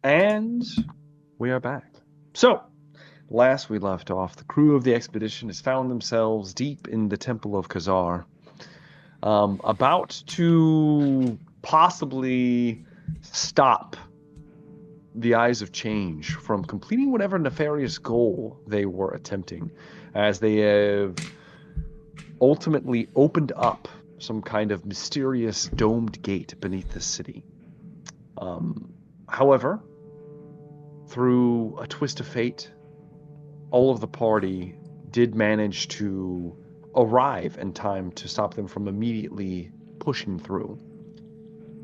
And we are back. So, last we left off, the crew of the expedition has found themselves deep in the Temple of Khazar, about to possibly stop the Eyes of Change from completing whatever nefarious goal they were attempting, as they have ultimately opened up some kind of mysterious domed gate beneath the city. However, through a twist of fate, all of the party did manage to arrive in time to stop them from immediately pushing through.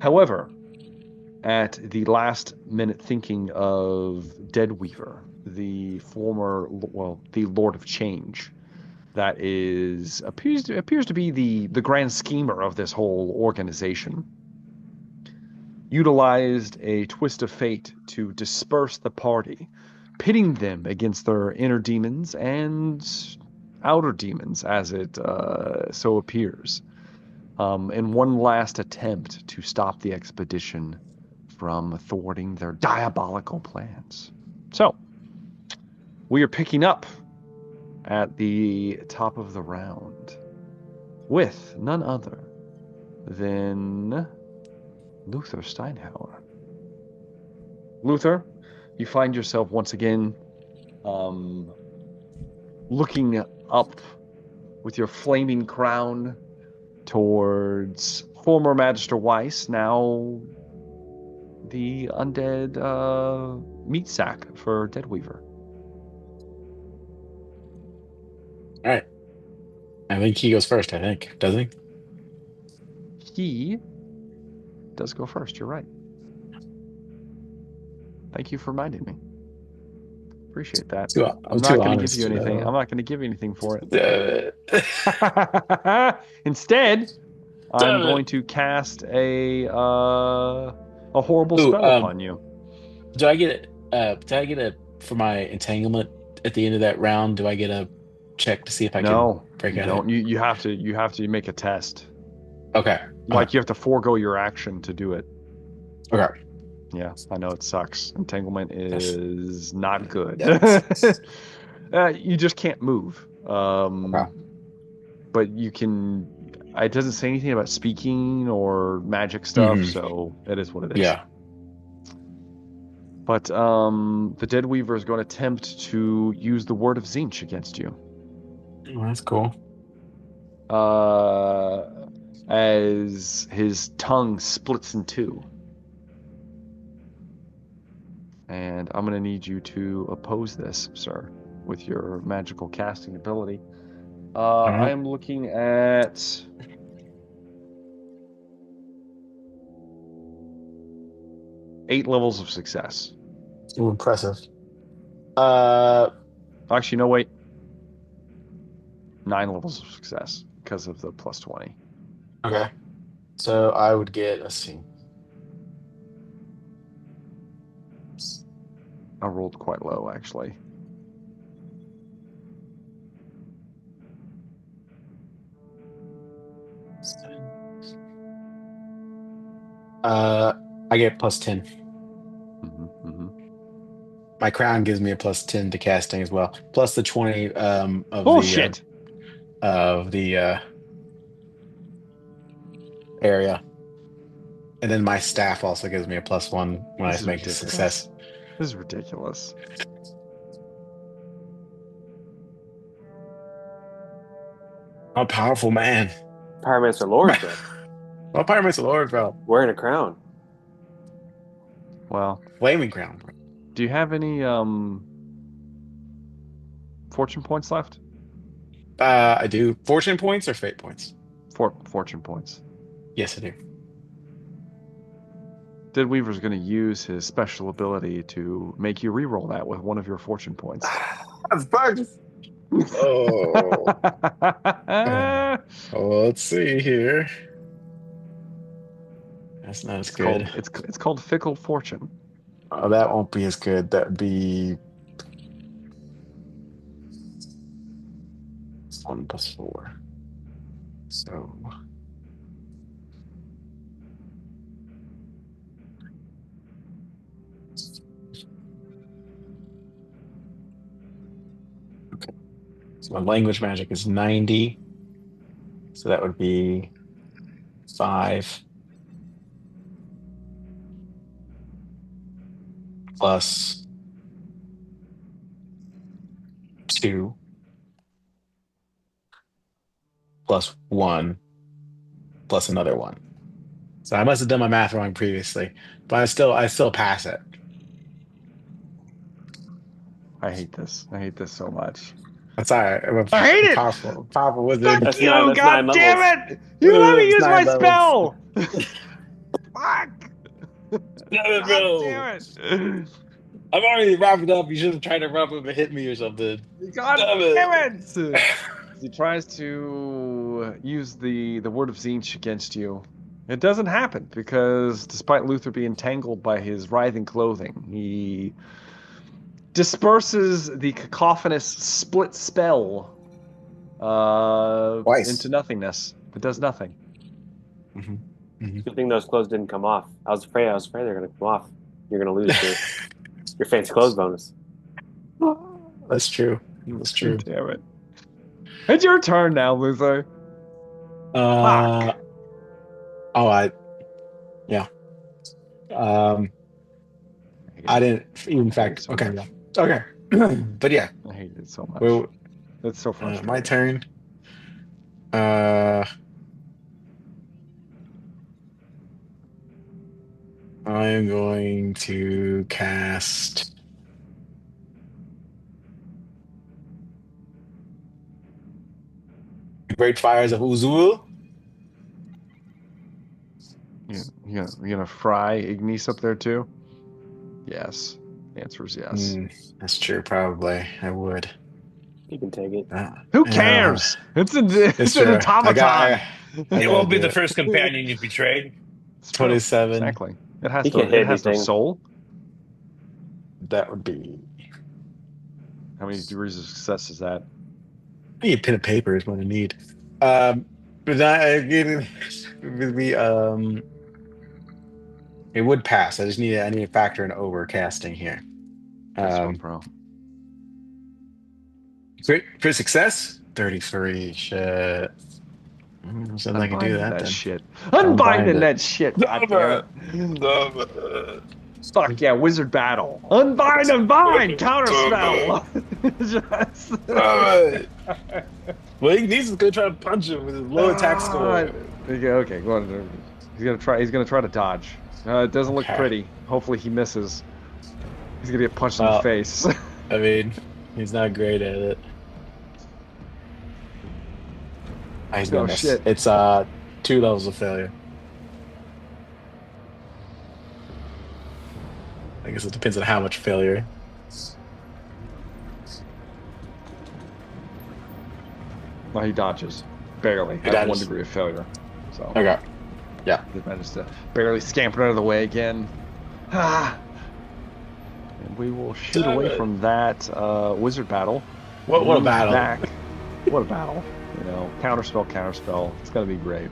However, at the last minute thinking of Deadweaver, the the Lord of Change, that appears to be the grand schemer of this whole organization, utilized a twist of fate to disperse the party, pitting them against their inner demons and outer demons, as it so appears, in one last attempt to stop the expedition from thwarting their diabolical plans. So, we are picking up at the top of the round with none other than Luther Steinhauer. Luther, you find yourself once again looking up with your flaming crown towards former Magister Weiss, now the undead meat sack for Deadweaver. All right. I think he goes first, I think. Does he? He does go first, you're right. Thank you for reminding me. Appreciate that. I'm I'm not too going to give you honest, anything. I'm not going to give you anything for it. Damn Instead, I'm Damn going it. to cast a horrible Ooh, spell upon you. do I get a for my entanglement at the end of that round, do I get a check to see if I can No, break you out of don't. it? You have to make a test. Okay. Okay. Like you have to forego your action to do it. Okay. Yeah, I know it sucks. Entanglement That's is not good. yeah, that sucks. You just can't move. Okay. But you can. It doesn't say anything about speaking or magic stuff, Hmm. so it is what it is. Yeah. But the Dead Weaver is going to attempt to use the word of Zinch against you. Well, that's cool. Uh, as his tongue splits in two. And I'm going to need you to oppose this, sir, with your magical casting ability. All I right. am looking at 8 levels of success. Ooh, impressive. Uh Actually, no, wait. 9 levels of success because of the plus 20. okay. So I would get, let's see. I rolled quite low, actually. Uh I get plus 10. Hmm. My crown gives me a plus 10 to casting as well, plus the 20 Bullshit! of the area. And then my staff also gives me a plus one when I This is make a ridiculous. success. This is ridiculous. I'm a powerful man. Pyromancer Lord, bro. Well, Pyromancer Lord, bro. Wearing a crown. Well, Flaming crown, bro. do you have any fortune points left? I do. Fortune points or fate points? Fortune points. Yes, I do. Dead Weaver's going to use his special ability to make you reroll that with one of your fortune points. That's bugs. Oh. Oh, let's see here. That's not as It's good. called it's called Fickle Fortune. Oh, that won't be as good. That'd be 1 plus 4. So, So my language magic is 90. So that would be 5 plus 2 plus 1 plus another 1. So I must have done my math wrong previously, but I still pass it. I hate this. I hate this so much. That's all right. I'm a I hate it! powerful wizard. Fuck That's you! nine- that's God 9 damn it! You let me It's use 9 my levels. spell! Fuck! Damn it, God bro. damn it! I'm already wrapping up. You should have tried to wrap up and hit me or something. God Damn damn it. it! He tries to use the word of Tzeentch against you. It doesn't happen because despite Luther being tangled by his writhing clothing, he disperses the cacophonous split spell Twice. into nothingness. It does nothing. Good thing those clothes didn't come off. I was afraid they were going to come off. You're going to lose your fancy clothes bonus. That's true. That's true. Damn it. It's your turn now, Luther. Fuck. Yeah. I didn't. In fact, so okay, much. yeah. Okay, but yeah. I hate it so much. Well, That's so frustrating. my turn. I'm going to cast Great Fires of Uzul. You gonna fry Ignis up there too? Yes. The answer is yes. That's true. Probably I would. You can take it. Who cares? It's an true. automaton. It won't be the first companion you betrayed. It's true. 27. Exactly. It has He no. can't hit It has no anything. soul. That would be. How many degrees of success is that? I need a pen and paper is what I need. But that would be it would pass. I need to factor in overcasting here. Bro. For success, 33. Shit. Something I can do that then. Shit. Unbind Unbinding it. that shit. God damn it. Fuck yeah, wizard battle. Unbind, counterspell. Well, he needs to go try to punch him with his low attack score. Okay, go on. He's gonna try to dodge. It doesn't look pretty. Hopefully he misses. He's gonna get punched in the face. I mean, he's not great at it. He's gonna miss. Shit. It's 2 levels of failure. I guess it depends on how much failure. Well, he dodges. Barely. He Has dodges. 1 degree of failure. So Okay. Yeah. he managed to barely scamper out of the way again. And we will shoot Damn away it. from that wizard battle. What a Move battle. Back. What a battle. You know, counterspell. It's gonna be great.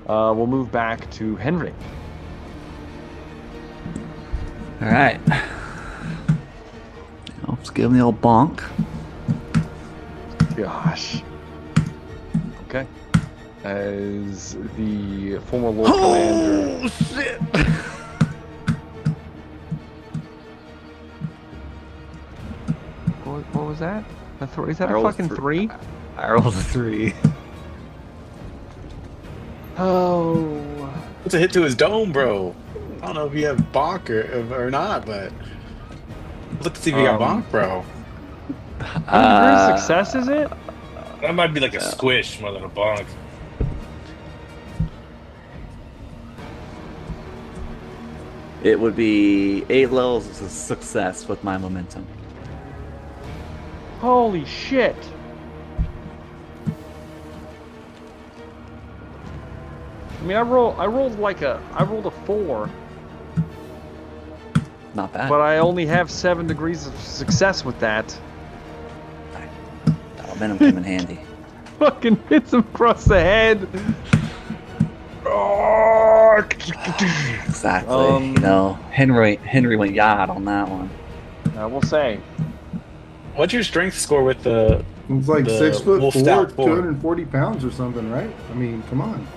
We'll move back to Henry. All right. Let's give him the old bonk. Gosh. Okay. As the former Lord Commander. Oh shit! What was that? Is that I a rolled fucking 3? I rolled a 3. Oh. It's a hit to his dome, bro. I don't know if you have bonk or not, but let's see if you got bonk, bro. How many degrees of success is it? That might be like a squish more than a bonk. It would be 8 levels of success with my momentum. Holy shit. I mean, I rolled a 4, Not bad. but I only have 7 degrees of success with that. Momentum came in handy. Fucking hits him across the head. Exactly. You know, Henry went yard on that one. I will say, What's your strength score with the It's like The 6'4", Wolf Stout 4. 240 pounds or something, right? I mean, come on.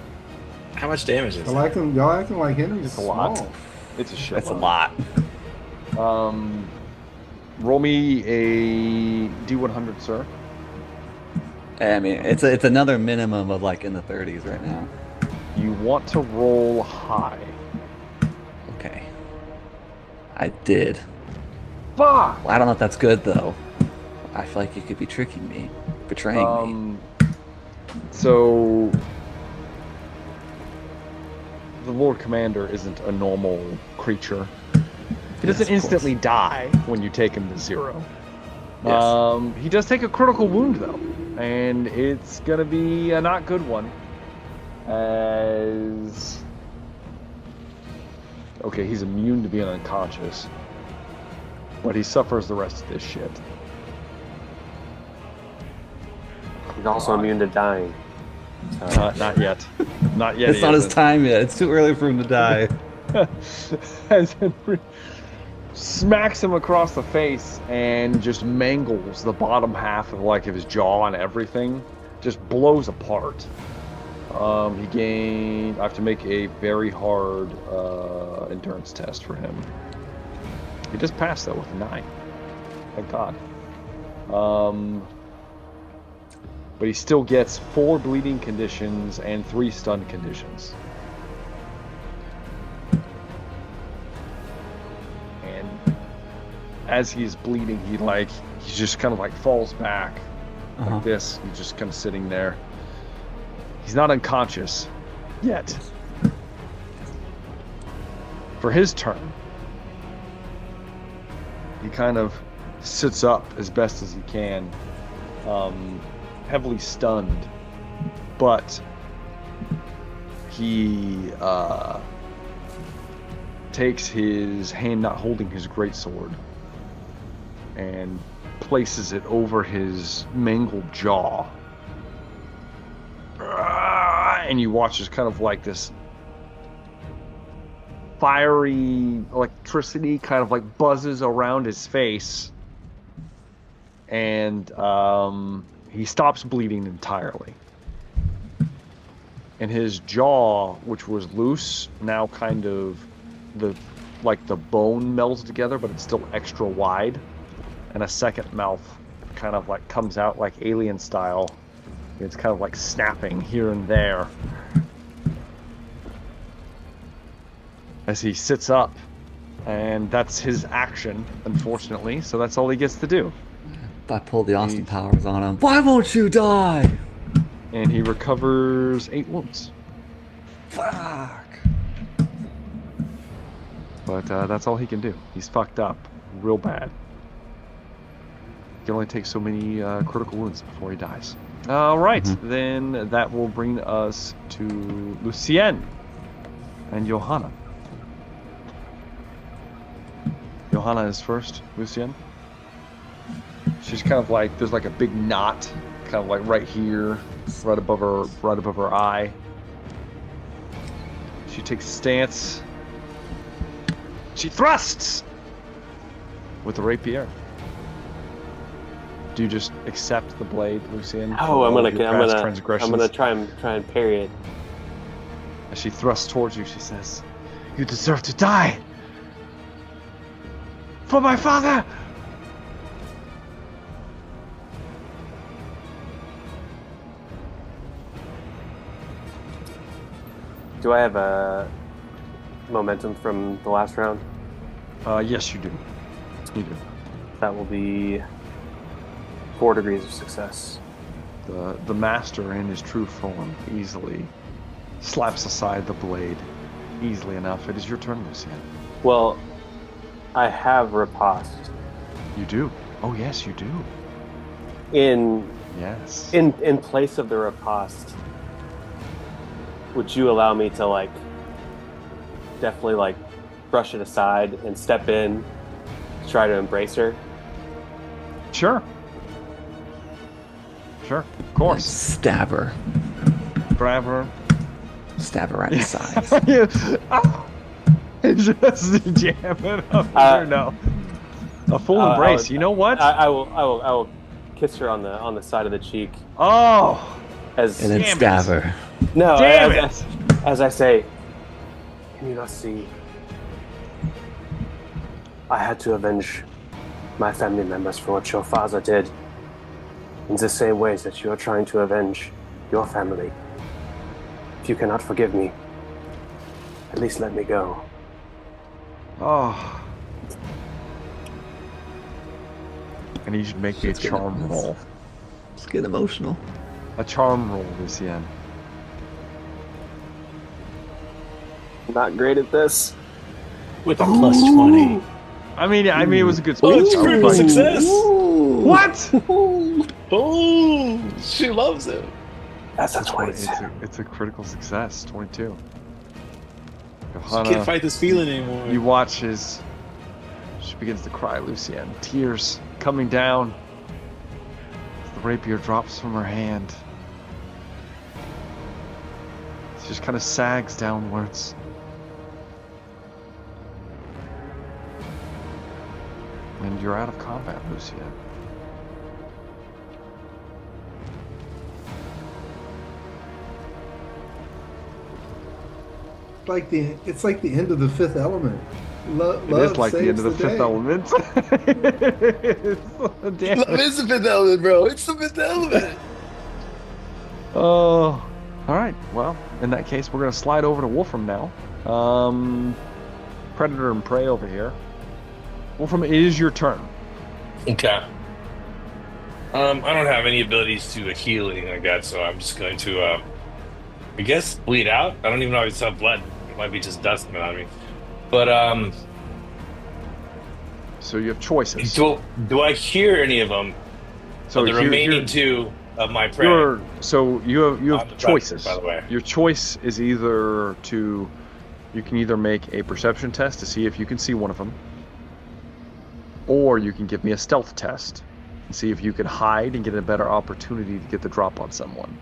How much damage is I it? like him. Y'all acting like Henry's It's a lot. small. It's a shit. That's a lot. Roll me a D100, sir. I mean, it's another minimum of like in the 30s right now. You want to roll high. Okay. I did. Fuck! Well, I don't know if that's good though. I feel like you could be tricking me, betraying me. So the Lord Commander isn't a normal creature. He doesn't Yes, of course. instantly die when you take him to 0. Yes. He does take a critical wound though, and it's gonna be a not good one. Okay, he's immune to being unconscious, but he suffers the rest of this shit. He's also immune to dying. So. Not yet. Not yet. It's he not his isn't. time yet. It's too early for him to die. As Henry smacks him across the face and just mangles the bottom half of his jaw and everything, just blows apart. I have to make a very hard endurance test for him. He just passed though with a 9. Thank God. But he still gets 4 bleeding conditions and 3 stun conditions. And as he's bleeding, he just kind of falls back like this. He's just kind of sitting there. He's not unconscious yet. For his turn, he kind of sits up as best as he can, heavily stunned, but he takes his hand not holding his greatsword and places it over his mangled jaw. And you watch as kind of this fiery electricity kind of buzzes around his face, and he stops bleeding entirely. And his jaw, which was loose, now kind of the bone melds together, but it's still extra wide, and a second mouth kind of comes out alien style. It's kind of snapping here and there as he sits up, and that's his action, unfortunately, so that's all he gets to do. I pulled the Austin Powers on him. Why won't you die? And he recovers 8 wounds. Fuck. But that's all he can do. He's fucked up real bad. He can only take so many critical wounds before he dies. All right, then that will bring us to Lucien and Johanna. Johanna is first. Lucien. She's kind of there's a big knot, kind of right here, right above her eye. She takes a stance. She thrusts with the rapier. Do you just accept the blade, Lucien? Oh, I'm gonna try and parry it. As she thrusts towards you, she says, "You deserve to die for my father." Do I have a momentum from the last round? Yes, you do. You do. That will be 4 degrees of success. The master in his true form easily slaps aside the blade easily enough. It is your turn, Lucien. Well, I have riposte. You do. Oh yes, you do. In Yes. in place of the riposte, would you allow me to definitely brush it aside and step in to try to embrace her? Sure. Sure. Of course. Stab her. Grab her. Stab her right in the sides. Just jam it up there. No. A full embrace. You know what? I will kiss her on the side of the cheek. Oh, As And then Damn stab it. her. no, damn as I say, can you not see? I had to avenge my family members for what your father did, in the same ways that you are trying to avenge your family. If you cannot forgive me, at least let me go. Oh. I need you to make me a Shit's getting- charm roll. Just get emotional. A charm roll, Lucien. Not great at this. With a plus 20. I mean, it was a good Oh, it's speech. I was critical like, success. What? Oh, she loves it. That's a It's a 20 22. it's a critical success. 22. She can't Johanna, fight this feeling anymore. you watch as she begins to cry, Lucien. Tears coming down. As the rapier drops from her hand. She just kind of sags downwards. And you're out of combat, Lucien. It's like the end of the Fifth Element. It is like the end of the Fifth Element. Damn Love it. is the fifth element, bro. It's the fifth element. Oh, all right. Well, in that case, we're gonna slide over to Wolfram now. Predator and prey over here. Wolfram, it is your turn. Okay. I don't have any abilities to heal anything like that, so I'm just going to, I guess, bleed out. I don't even know if it's have blood. It might be just dust coming out of me. But So you have choices. do I hear any of them? So the here- remaining two of my prey. you On the have predator, choices. by the way. Your choice is either you can either make a perception test to see if you can see one of them, or you can give me a stealth test and see if you can hide and get a better opportunity to get the drop on someone.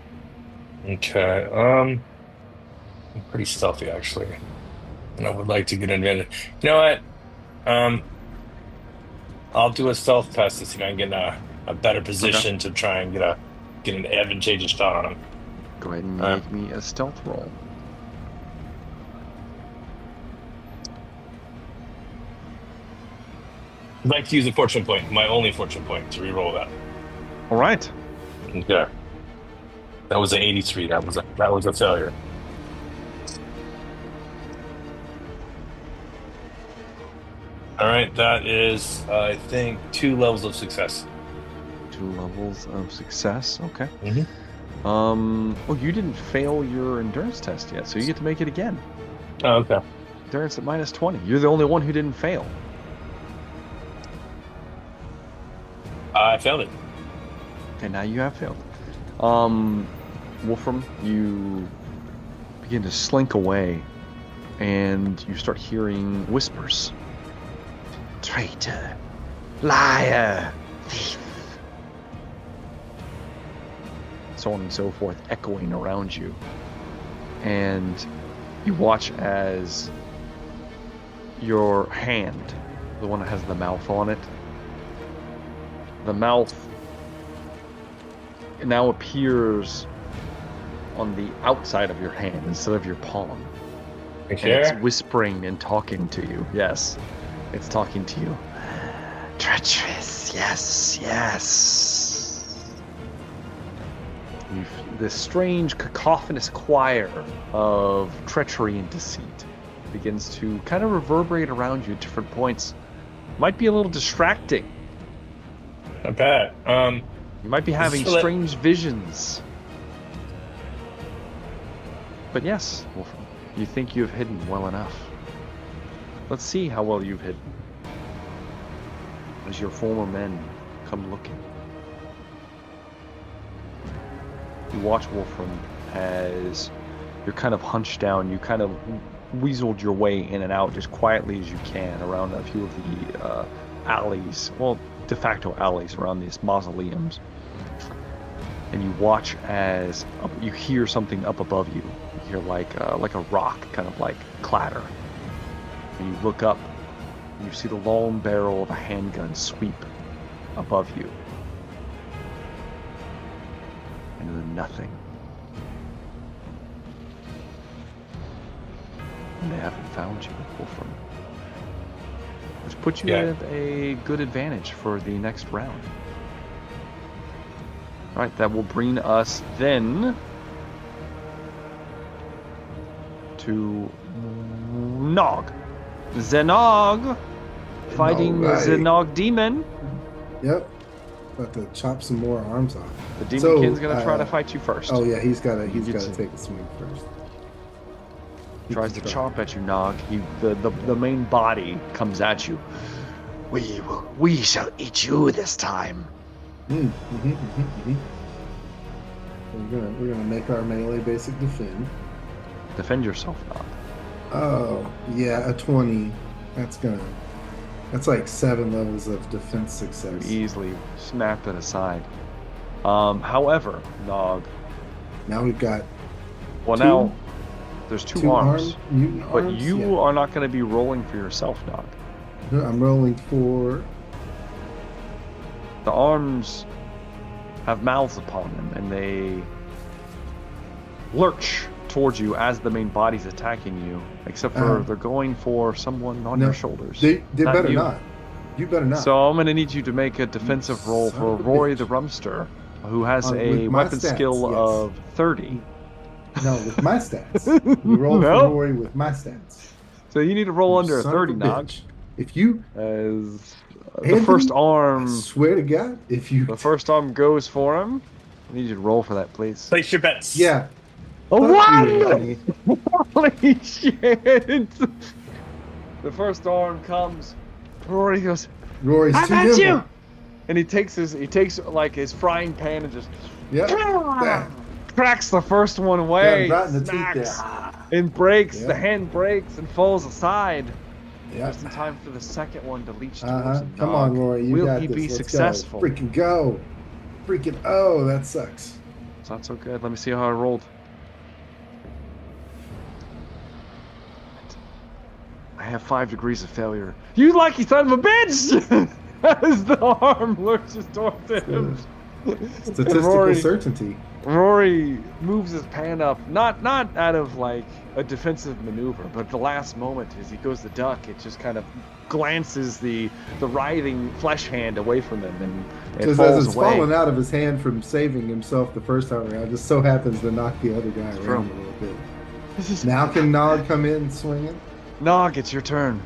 Okay. I'm pretty stealthy actually, and I would like to get an advantage. You know what? I'll do a stealth test to see if I can get in a better position to try and get an advantageous shot on him. Go ahead and make me a stealth roll. I'd like to use a fortune point, my only fortune point, to re-roll that. All right. Okay. That was an 83. That was a failure. All right, that is, I think, 2 levels of success. 2 levels of success. Okay. Mhm. Oh, you didn't fail your endurance test yet, so you get to make it again. Oh, okay. Endurance at minus 20. You're the only one who didn't fail. I failed it. Okay, now you have failed. Wolfram, you begin to slink away, and you start hearing whispers. Traitor, liar, thief. So on and so forth, echoing around you. And you watch as your hand, the one that has the mouth on it, the mouth now appears on the outside of your hand instead of your palm. And it's Okay. whispering and talking to you. Yes, it's talking to you. Treacherous, yes, yes. This strange cacophonous choir of treachery and deceit begins to kind of reverberate around you at different points. Might be a little distracting. Not bad. You might be having So that- strange visions. But yes, Wolfram, you think you've hidden well enough. Let's see how well you've hidden. As your former men come looking. You watch Wolfram as you're kind of hunched down. You kind of weaseled your way in and out as quietly as you can around a few of the alleys. Well, de facto alleys around these mausoleums. And you watch as you hear something up above you. You hear like a rock kind of like clatter. And you look up and you see the long barrel of a handgun sweep above you. into the nothing. And they haven't found you, Wolfram. Which puts you at a good advantage for the next round. Alright, that will bring us then to Nog. Zenog fighting the Zenog demon. Yep. About to chop some more arms off. The demon kid's gonna try to fight you first. Oh yeah, he's gotta take a swing first. Tries to chomp at you, Nog. The main body comes at you. We shall eat you this time. We're gonna make our melee basic defend. Defend yourself, Nog. Oh yeah, a 20. That's like 7 levels of defense success. You easily snap it aside. However, Nog. Now we've got. Now there's two arms, but arms? you are not going to be rolling for yourself, Nog. I'm rolling for. The arms have mouths upon them, and they lurch towards you as the main body's attacking you. Except for they're going for someone on your shoulders. They better not. You better not. So I'm going to need you to make a defensive roll for Rory the Rumster, who has a weapon skill of 30. No, with my stats. You roll for Rory with my stats. So you need to roll under a 30, Nog. If you... As the first arm... I swear to God, if you... The first arm goes for him. I need you to roll for that, please. Place your bets. Yeah. Oh, what? Holy shit! The first arm comes. Rory goes, Rory's I too got nimble. you! And he takes like his frying pan and just cracks the first one away, right in the teeth there. and breaks. The hand breaks and falls aside. Yeah. Just in time for the second one to leech towards him. Come on, Rory, you Will got he this. be Let's successful? Go. Freaking go! Freaking oh, that sucks. It's not so good. Let me see how I rolled. I have 5 degrees of failure. You lucky son of a bitch! As the arm lurches towards him. Statistical certainty. Rory moves his pan up, not out of like a defensive maneuver, but at the last moment as he goes to duck, it just kind of glances the writhing flesh hand away from him, and it falls as it's away. fallen out of his hand from saving himself the first time around, just so happens to knock the other guy around a little bit. Now can Nog come in swinging? Nog, it's your turn.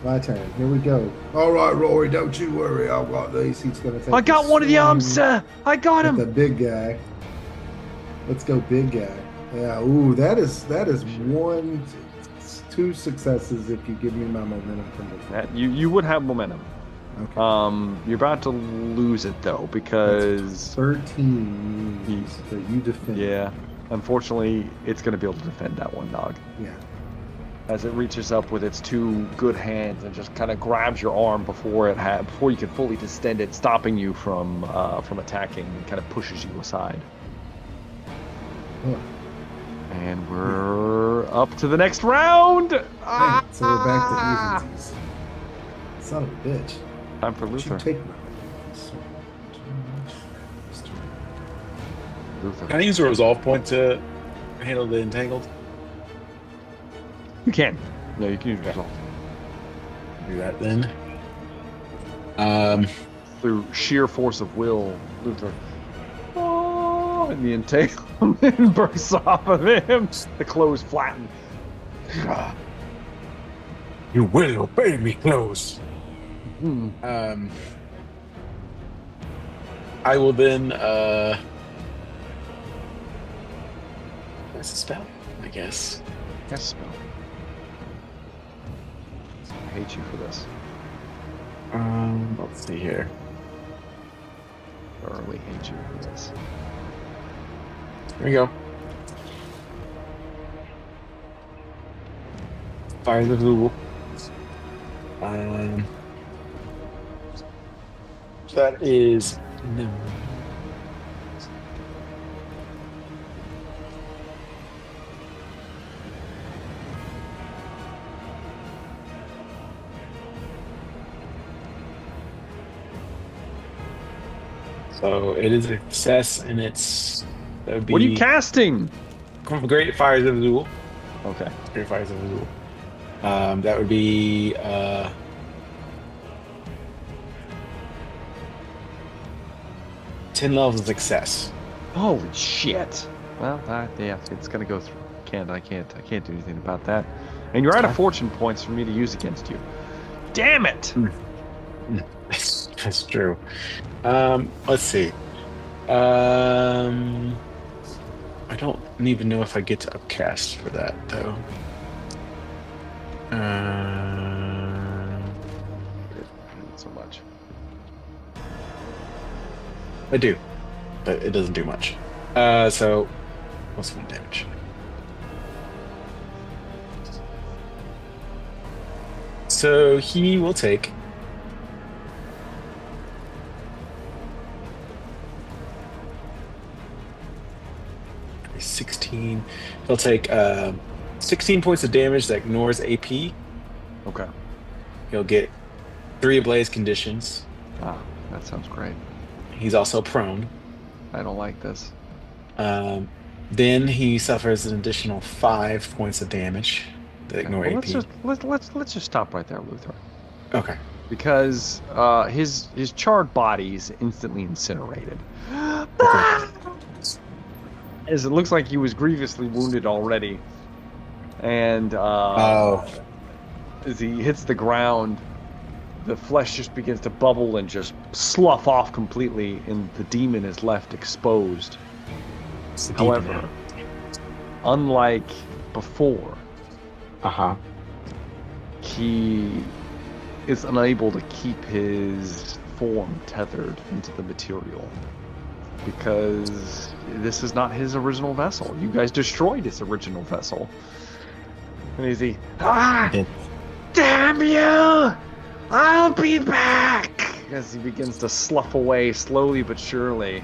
My turn. Here we go. All right, Rory, don't you worry. I've got these. He's gonna take. I got one of the arms, sir. I got him. The big guy. Let's go, big guy. Yeah. Ooh, that is 2 successes if you give me my momentum from before. You would have momentum. Okay. You're about to lose it though because 13. So you defend. Yeah. Unfortunately, it's going to be able to defend that one, Nog. Yeah. As it reaches up with its 2 good hands and just kind of grabs your arm before you can fully distend it, stopping you from attacking, and kind of pushes you aside. Oh. And we're up to the next round. So we're back to evensies. Son of a bitch. Time for Luther. Take my Luther. Can I use a resolve point to handle the entangled? You can. No, you can use resolve. Do that then. Through sheer force of will, Luther. Oh, and the entanglement bursts off of him. The clothes flatten. You will obey me, close. I will then that's a spell, I guess. Yes, spell. I hate you for this. Let's see here. Thoroughly hate you for this. There we go. Fire the Google. That is no. So it is a success, and it's That would be What are you casting? Great Fires of Azul. Okay. Great Fires of Azul. That would be 10 levels of success. Holy shit. Well, yeah, it's gonna go through. I can't do anything about that. And you're out of fortune points for me to use against you. Damn it! That's true. Let's see. I don't even know if I get to upcast for that though. Not so much. I do, but it doesn't do much. So what's 1 damage? So he will take 16. He'll take 16 points of damage that ignores AP. Okay. He'll get 3 ablaze conditions. Ah, that sounds great. He's also prone. I don't like this. Then he suffers an additional 5 points of damage that ignore AP. Let's just stop right there, Luther. Okay. Because his charred body is instantly incinerated. Okay. As it looks like he was grievously wounded already. And as he hits the ground, the flesh just begins to bubble and just slough off completely, and the demon is left exposed. However, unlike before, he is unable to keep his form tethered into the material because this is not his original vessel. You guys destroyed his original vessel. And he's damn you! I'll be back! As he begins to slough away slowly but surely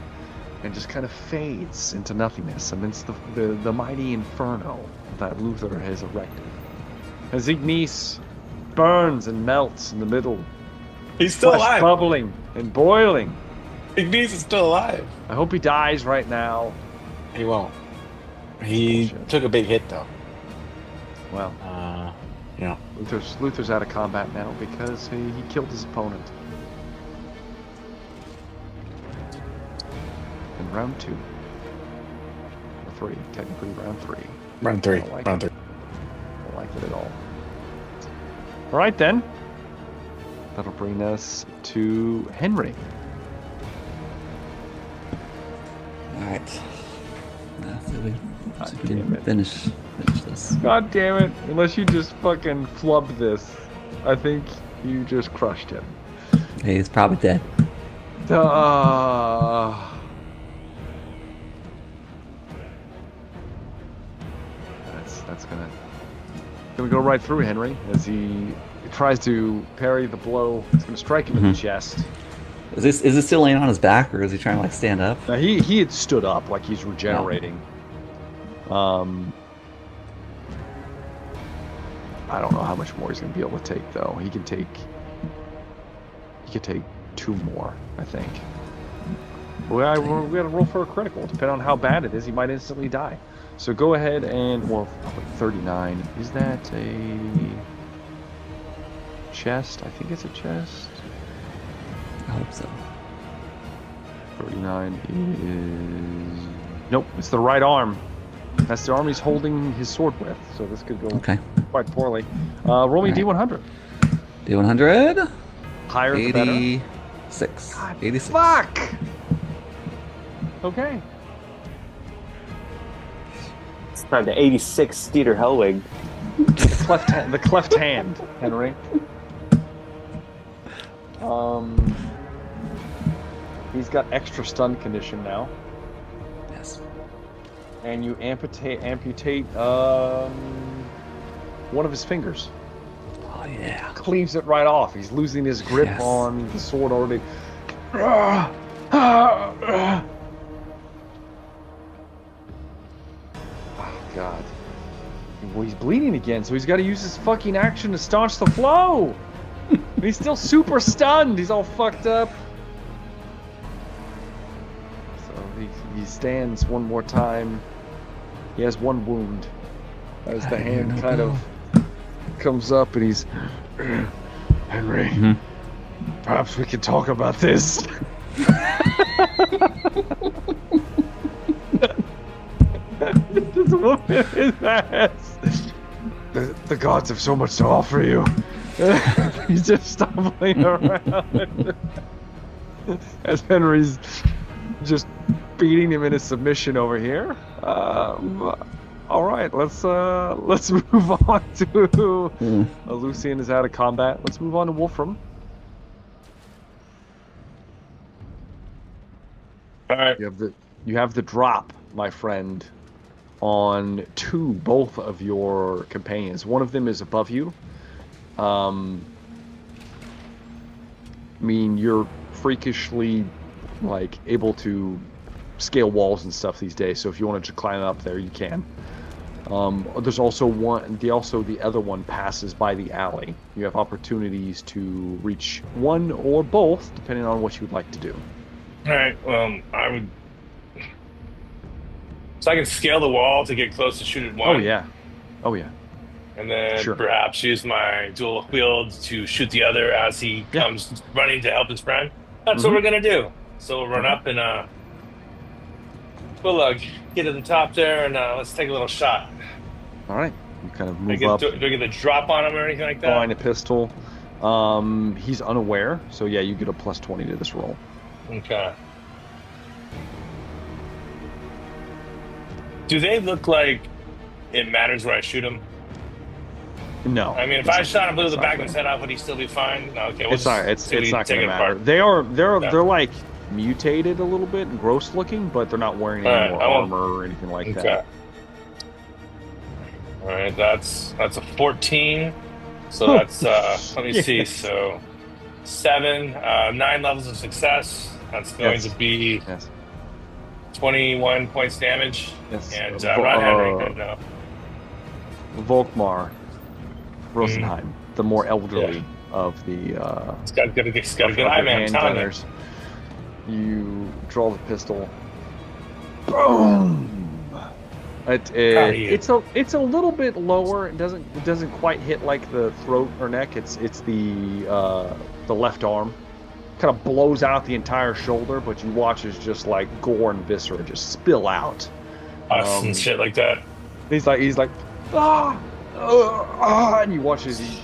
and just kind of fades into nothingness amidst the mighty inferno that Luther has erected. As Ignis burns and melts in the middle. He's still alive. Bubbling and boiling. Ignis is still alive. I hope he dies right now. He won't. He took a big hit though. Well, yeah. Luther's out of combat now because he killed his opponent. In round 2. Or 3, technically round 3. Round 3. I don't like Round 3. I don't like it at all. Alright then. That'll bring us to Henry. Alright. So we damn can it. finish this. God damn it. Unless you just fucking flubbed this. I think you just crushed him. Hey, he's probably dead. That's gonna go right through Henry as he tries to parry the blow. It's gonna strike him in the chest. Is this still laying on his back, or is he trying to like stand up? Now he had stood up like he's regenerating. I don't know how much more he's gonna be able to take though. He could take 2 more, I think. We gotta roll for a critical. Depending on how bad it is, he might instantly die. So go ahead and 39. Is that a chest? I think it's a chest. I hope so. 39 is... Nope, it's the right arm. That's the arm he's holding his sword with. So this could go quite poorly. Roll me D100. D100. Higher the better. 86. God, 86. Fuck! Okay. It's time to 86 Dieter Hellwig. The cleft hand, Henry. He's got extra stun condition now. Yes. And you amputate one of his fingers. Oh yeah. Cleaves it right off. He's losing his grip on the sword already. Oh god. Well, he's bleeding again, so he's got to use his fucking action to staunch the flow. And he's still super stunned. He's all fucked up. So He stands one more time. He has one wound. As the hand kind of comes up and he's... Henry, perhaps we can talk about this. This woman is ass. The gods have so much to offer you. He's just stumbling around. As Henry's just beating him into submission over here. All right, let's move on to Lucian is out of combat. Let's move on to Wolfram. All right. You have the drop, my friend, on both of your companions. One of them is above you. I mean, you're freakishly able to scale walls and stuff these days, so if you wanted to climb up there, you can. There's also the other one passes by the alley. You have opportunities to reach one or both, depending on what you'd like to do. All right. Well, I would. So I can scale the wall to get close to shoot at one. Oh yeah. And then perhaps use my dual wield to shoot the other as he comes running to help his friend. That's what we're gonna do. So we'll run up and we'll get to the top there and let's take a little shot. All right. You kind of move up. Do I get a drop on him or anything like that? Find a pistol. He's unaware, so yeah, you get a +20 to this roll. Okay. Do they look like it matters where I shoot him? No. I mean, if I shot him, blew the back of his head off, would he still be fine? No, okay. It's not going to matter. They're like mutated a little bit and gross looking, but they're not wearing any more armor or anything like that. All right, that's a 14. So that's let me see. So 7, 9 levels of success. That's going to be 21 points damage. Yes. And not Henry. No. Volkmar Rosenheim, the more elderly of the it's got a good eye, man. Handgunners. You draw the pistol. Boom! It's a little bit lower. It doesn't quite hit like the throat or neck. It's the left arm. Kind of blows out the entire shoulder, but you watch as just like gore and viscera just spill out. And shit like that. He's like and you watch as he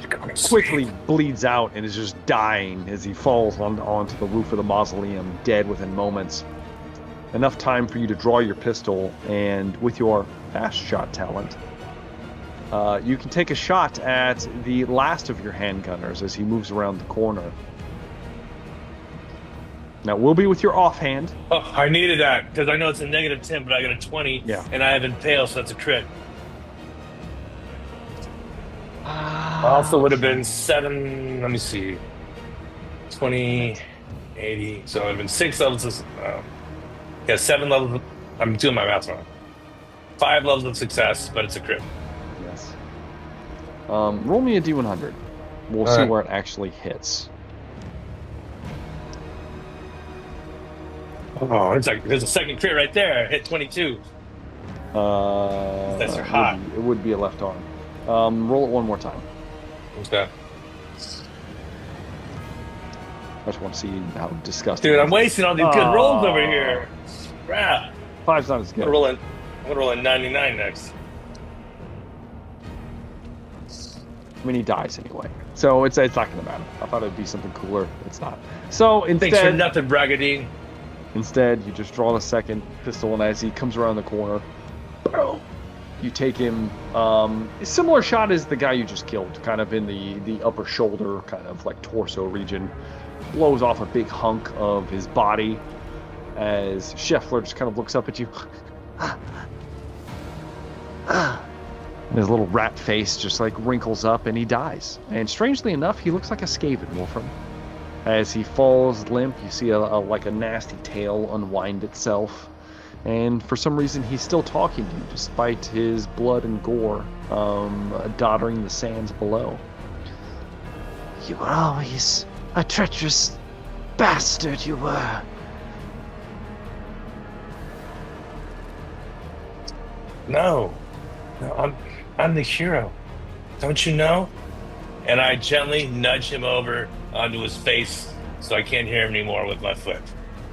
quickly bleeds out and is just dying as he falls onto the roof of the mausoleum, dead within moments. Enough time for you to draw your pistol, and with your fast shot talent, you can take a shot at the last of your handgunners as he moves around the corner. Now, we'll be with your offhand. Oh, I needed that, because I know it's a -10, but I got a 20, and I have Impale, so that's a crit. Also would have been 7, let me see, 20, 80, so it would have been 6 levels of, 7 levels, I'm doing my math wrong. 5 levels of success, but it's a crit. Yes. Roll me a D100. We'll see where it actually hits. Oh, there's a second crit right there. Hit 22. That's hot. It would be a left arm. Roll it one more time. Okay. I just want to see how disgusting. Dude, I'm wasting all these good rolls over here. Crap. 5's not as good. I'm gonna roll a 99 next. I mean, he dies anyway, so it's not gonna matter. I thought it'd be something cooler. It's not. So instead, thanks for nothing, Bragadine. Instead, you just draw the second pistol, and as he comes around the corner, boom, you take him. A similar shot as the guy you just killed, kind of in the upper shoulder, kind of like torso region. Blows off a big hunk of his body as Scheffler just kind of looks up at you. And his little rat face just like wrinkles up and he dies. And strangely enough, he looks like a Skaven, Wolfram. As he falls limp, you see a nasty tail unwind itself. And for some reason, he's still talking to you, despite his blood and gore doddering the sands below. You were always a treacherous bastard, you were. No, I'm the hero. Don't you know? And I gently nudge him over onto his face so I can't hear him anymore with my foot.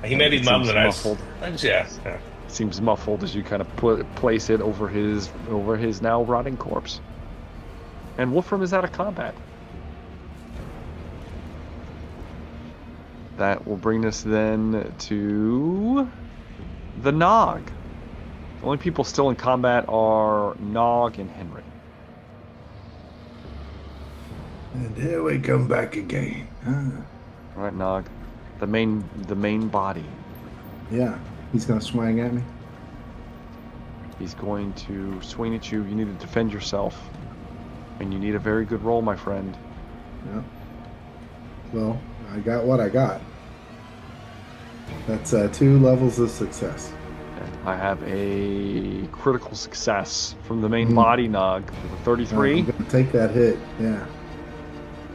He may be It seems mumbling. muffled. Yeah. Seems muffled as you kind of place it over his now rotting corpse. And Wolfram is out of combat. That will bring us then to the Nog. The only people still in combat are Nog and Henry. And here we come back again. All right, Nog. The main body. Yeah, he's gonna swing at me. He's going to swing at you. You need to defend yourself. And you need a very good roll, my friend. Yeah. Well, I got what I got. That's 2 levels of success. Okay. I have a critical success from the main body, Nog, with a 33. I'm gonna take that hit. Yeah.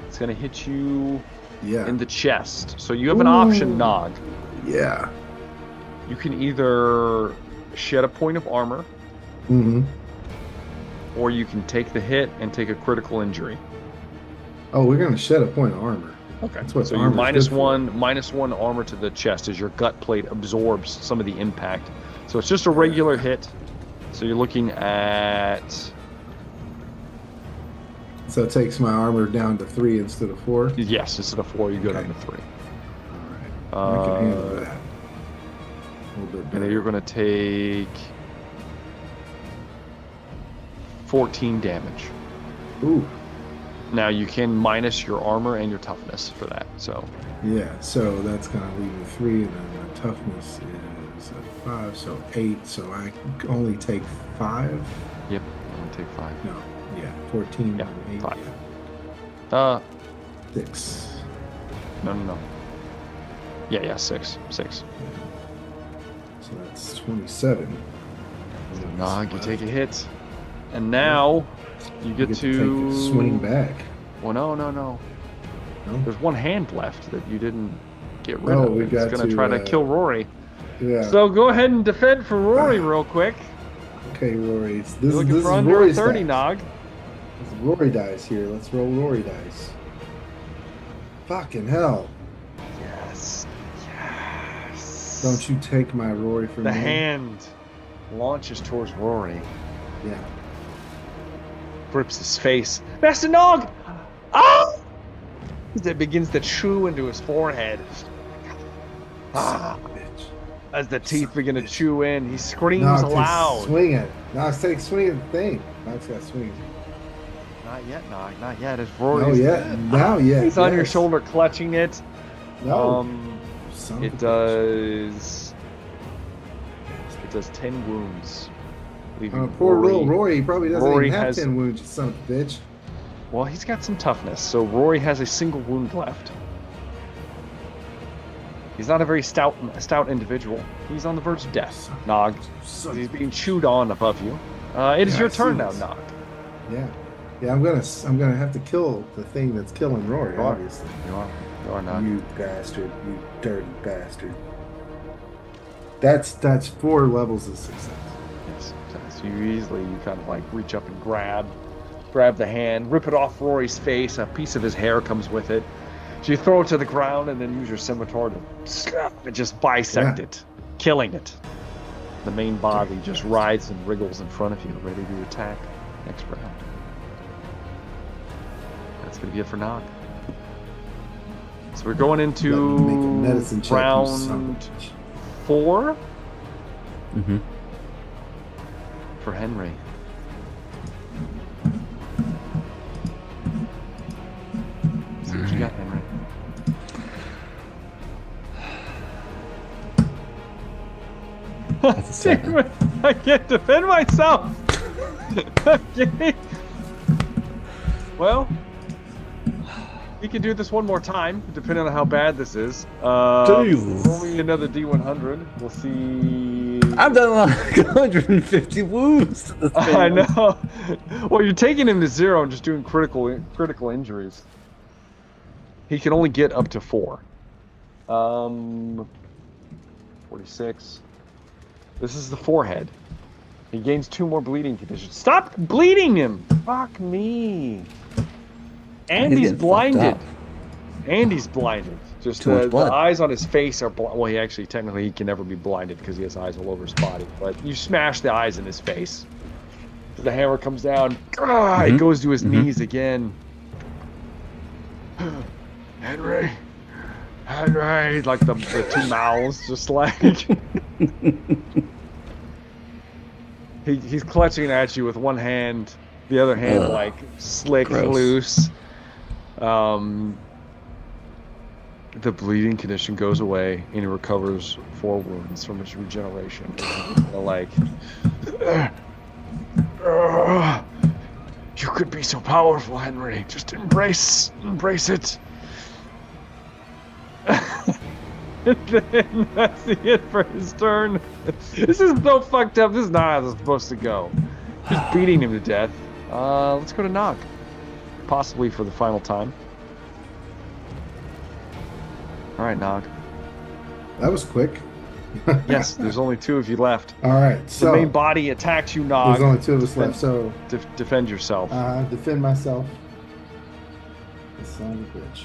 It's going to hit you Yeah. in the chest. So you have an option, Nog. Yeah. You can either shed a point of armor, Mm-hmm. or you can take the hit and take a critical injury. Oh, we're gonna shed a point of armor. Okay. That's what So you armor's good for. minus one armor to the chest as your gut plate absorbs some of the impact. So it's just a regular hit. So you're looking at... So it takes my armor down to 3 instead of 4. Yes, instead of 4, you go down Okay. to 3. All right. I can handle that. A little bit And better. then you're going to take 14 damage. Ooh. Now you can minus your armor and your toughness for that. So Yeah. So that's gonna leave me 3, and then my toughness is 5, so 8. So I only take 5. yep, I'm going to take 5. No. Yeah. 14 Yeah, and 8. 5. Yeah. 6. No. Yeah, 6. So that's 27. Nog, you take a hit. And now you get take to a swing back. Well, no. No? There's one hand left that you didn't get rid Oh, of. we It's got going to to, try to kill Rory. Yeah. So go ahead and defend for Rory real quick. Okay, Rory. This You're is looking this for is under Rory's 30, dice. Nog. This is Rory dice here. Let's roll Rory dice. Fucking hell! Yes. Don't you take my Rory from The me. hand launches towards Rory, Yeah. grips his face. Master Nog! Ah! As it begins to chew into his forehead. Ah! Bitch. As the teeth begin to chew in, he screams Now aloud. swing it. Now it's take swing at the thing. Now it's got swing. Not yet, Nog. Not yet. As No, Rory's yet. Now, yet. he's on your yes. shoulder, clutching it. No. Son of a It bitch. does 10 wounds. Leaving Poor little Rory. He probably doesn't Rory even have has- 10 wounds, you son of a bitch. Well, he's got some toughness, so Rory has a single wound left. He's not a very stout individual. He's on the verge of death. Nog. Son He's of a being chewed on above you. It is Yeah, your I see turn now, this. Nog. Yeah. Yeah, I'm gonna have to kill the thing that's killing Rory, You are. obviously. You are Nog. You bastard, you dirty bastard. That's 4 levels of success. Yes. So you kind of like reach up and grab the hand, rip it off Rory's face. A piece of his hair comes with it. So you throw it to the ground and then use your scimitar to just bisect Yeah. it, killing it. The main body just writhes and wriggles in front of you, ready to attack next round. That's going to be it for Nog. So we're going Let me make a into medicine check, you son of a round bitch. 4 Mm-hmm. for Henry. See what you got, Henry. That's a 7. Damn it, I can't defend myself. Okay. Well, we can do this one more time, depending on how bad this is. Jesus. Roll me another D100. We'll see. I've done like 150 wounds to this thing. I know. Well, you're taking him to 0 and just doing critical injuries. He can only get up to 4. 46. This is the forehead. He gains 2 more bleeding conditions. Stop bleeding him! Fuck me. And he's getting fucked blinded. up. And he's blinded. Just Too much the blood. eyes on his face are blind. Well, technically he can never be blinded because he has eyes all over his body. But you smash the eyes in his face. The hammer comes down. He goes to his knees again. Henry. Like the 2 mouths, just like he's clutching at you with one hand, the other hand like slick loose. The bleeding condition goes away, and he recovers 4 wounds from his regeneration. Like, you could be so powerful, Henry. Just embrace it. And then that's the end for his turn. This is so fucked up. This is not how this is supposed to go. Just beating him to death. Let's go to Nog. Possibly for the final time. Alright, Nog. That was quick. Yes, there's only 2 of you left. All right, so The main body attacks you, Nog. there's only 2 of us left, so Defend yourself. defend myself. The son of a bitch.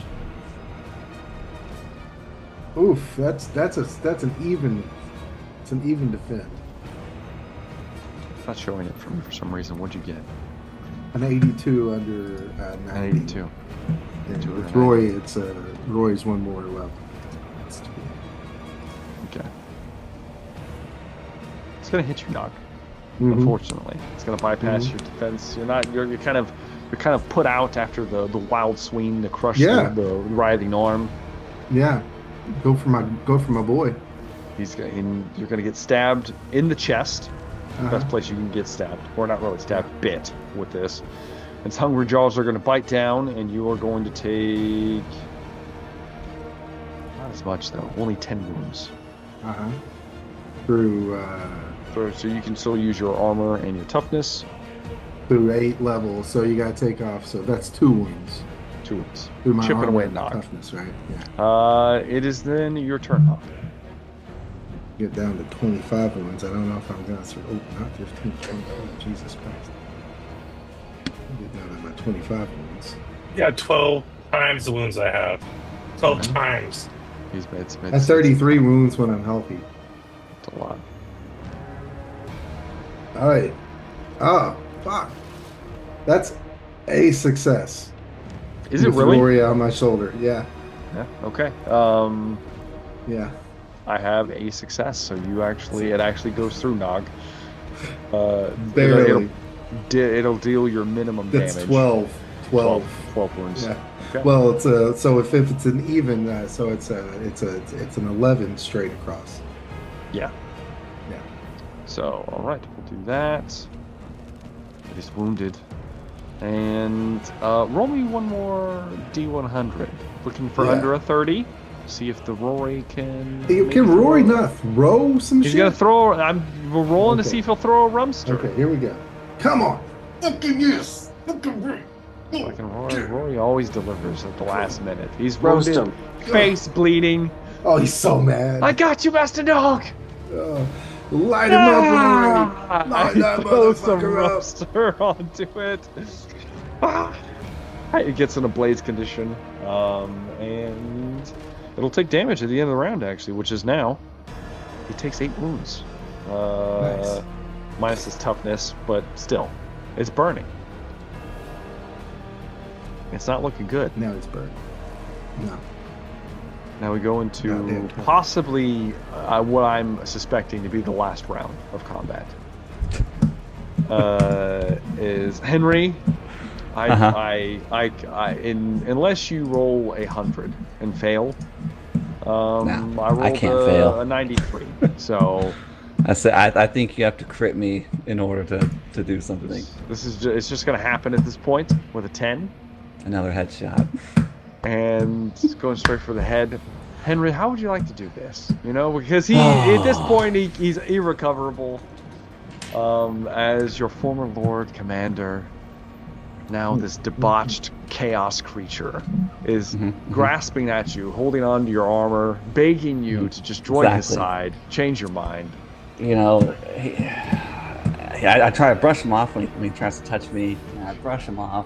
Oof, that's an even defend. It's not showing it for me for some reason. What'd you get? An 82 under 90. An 82. And Two with under Roy, it's Roy's 1 more level. Okay. It's gonna hit you, Nog. Mhm. Unfortunately, it's gonna bypass your defense. You're kind of put out after the wild swing to crush the writhing arm. Yeah, go for my boy. You're gonna get stabbed in the chest. Best place you can get stabbed, or not really stabbed, bit with this. Its hungry jaws are going to bite down, and you are going to take not as much though, only 10 wounds. Through So you can still use your armor and your toughness. through 8 levels, so you gotta take off. So that's 2 wounds. 2 wounds. Through my Chipping armor away and Nog. toughness, right? Yeah. It is then your turn, Nog. Get down to 25 wounds. I don't know if I'm gonna. Oh, not 15. 20. Oh, Jesus Christ. Get down to my 25 wounds. Yeah, 12 times the wounds I have. 12 times. It's That's 33 wounds when I'm healthy. It's a lot. All right. Oh, fuck. That's a success. Is it With really? Rory on my shoulder. Yeah. Yeah. Okay. Yeah. I have a success, so it actually goes through Nog. Barely. It'll deal your minimum That's damage. 12 12 wounds. Yeah. Okay. Well, it's so if it's an even, so it's an 11 straight across. Yeah. Yeah. So, all right, we'll do that. It is wounded. And roll me one more D100. Looking for under a 30. See if the Rory can. Can Rory not throw some shit? He's gonna throw. We're rolling to see if he'll throw a rumster. Okay, here we go. Come on. Fucking yes. Fucking Rory always delivers at the last minute. He's Roast wounded, him. face bleeding. Oh, he's so mad. I got you, Master Dog. Light him up, Rory. Light that Throw some motherfucker up. rumster onto it. It gets in a blaze condition, and it'll take damage at the end of the round, actually, which is now. He takes 8 wounds. Nice. Minus his toughness, but still, it's burning. It's not looking good. Now he's burned. No. Now we go into Goddamn. possibly what I'm suspecting to be the last round of combat. Is Henry? Unless you roll 100 and fail, I rolled I can't fail. a 93. So I think you have to crit me in order to do something. it's just going to happen at this point with a 10. Another headshot. And going straight for the head. Henry, how would you like to do this? Because at this point he's irrecoverable. As your former Lord Commander, now this debauched chaos creature is grasping at you, holding on to your armor, begging you to just join his side, change your mind. I try to brush him off when he tries to touch me. I brush him off.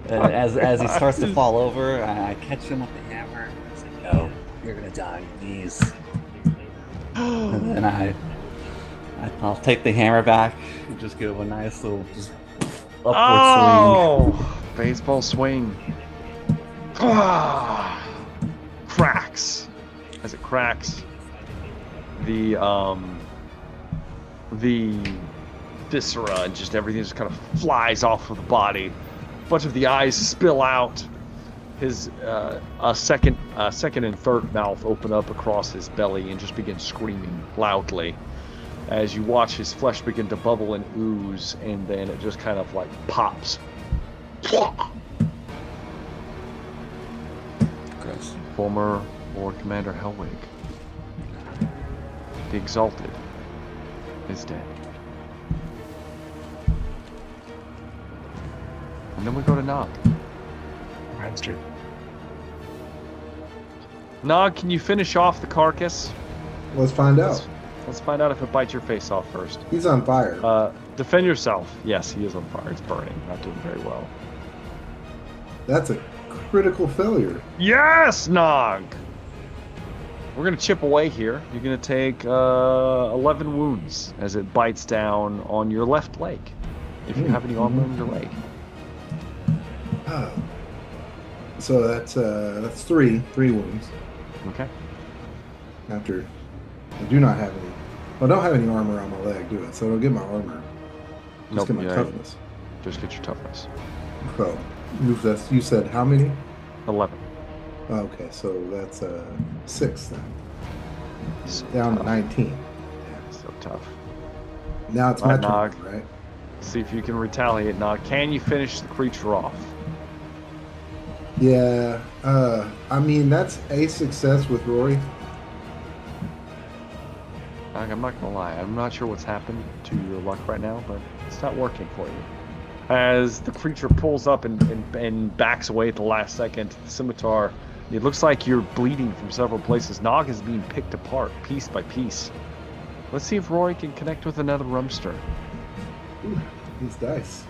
As he starts to fall over, I catch him with the hammer. I say, "No, you're gonna die on your knees." And then I'll take the hammer back and just give him a nice little upward swing. Baseball swing. Cracks. As it cracks, the viscera and just everything just kind of flies off of the body. A bunch of the eyes spill out. His a second and third mouth open up across his belly and just begin screaming loudly as you watch his flesh begin to bubble and ooze, and then it just kind of like pops. Gross. Former Lord Commander Hellwig, the Exalted, is dead. And then we go to Nog. Monster. Nog, can you finish off the carcass? Let's find out. Let's find out if it bites your face off first. He's on fire. Defend yourself. Yes, he is on fire. It's burning. Not doing very well. That's a critical failure. Yes, Nog! We're going to chip away here. You're going to take 11 wounds as it bites down on your left leg. If you have any armor on your leg. Oh. So that's three wounds. Okay. After I do not have any. Well, I don't have any armor on my leg, do it? So I don't get my armor. Just get my toughness. Just get your toughness. Well, you said how many? 11. Okay, so that's 6 then. So Down tough. to 19. Yeah, so tough. Now it's my turn, Nog. right? See if you can retaliate, Nog. Can you finish the creature off? Yeah. I mean, that's a success with Rory. Nog, I'm not gonna lie. I'm not sure what's happened to your luck right now, but it's not working for you. As the creature pulls up and backs away at the last second, the scimitar, it looks like you're bleeding from several places. Nog is being picked apart, piece by piece. Let's see if Rory can connect with another rumster. Ooh, these dice.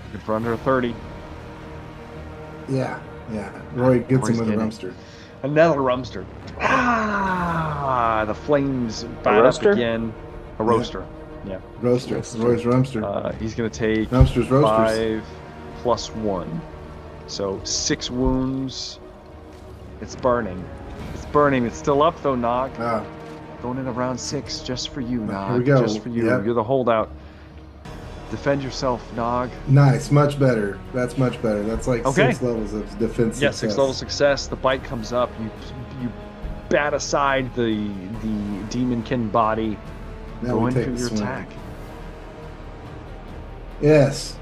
Looking for under a 30. Yeah. Rory gets Rory's him with a getting rumster. Another rumster. The flames bat up again. A roaster. Yeah. Roaster. Rory's rumster. He's going to take Rumsters, roasters. 5 plus 1. So 6 wounds. It's burning. It's burning. It's still up though, Nog. Going in around 6 just for you, Nog. Here we go. Just for you. Yep. You're the holdout. Defend yourself, Nog. Nice. Much better. That's much better. That's like Okay. 6 levels of defense. Yeah, success. 6 level success. The bite comes up. You bat aside the demonkin body. Now Go we into take the your swing. attack. Yes.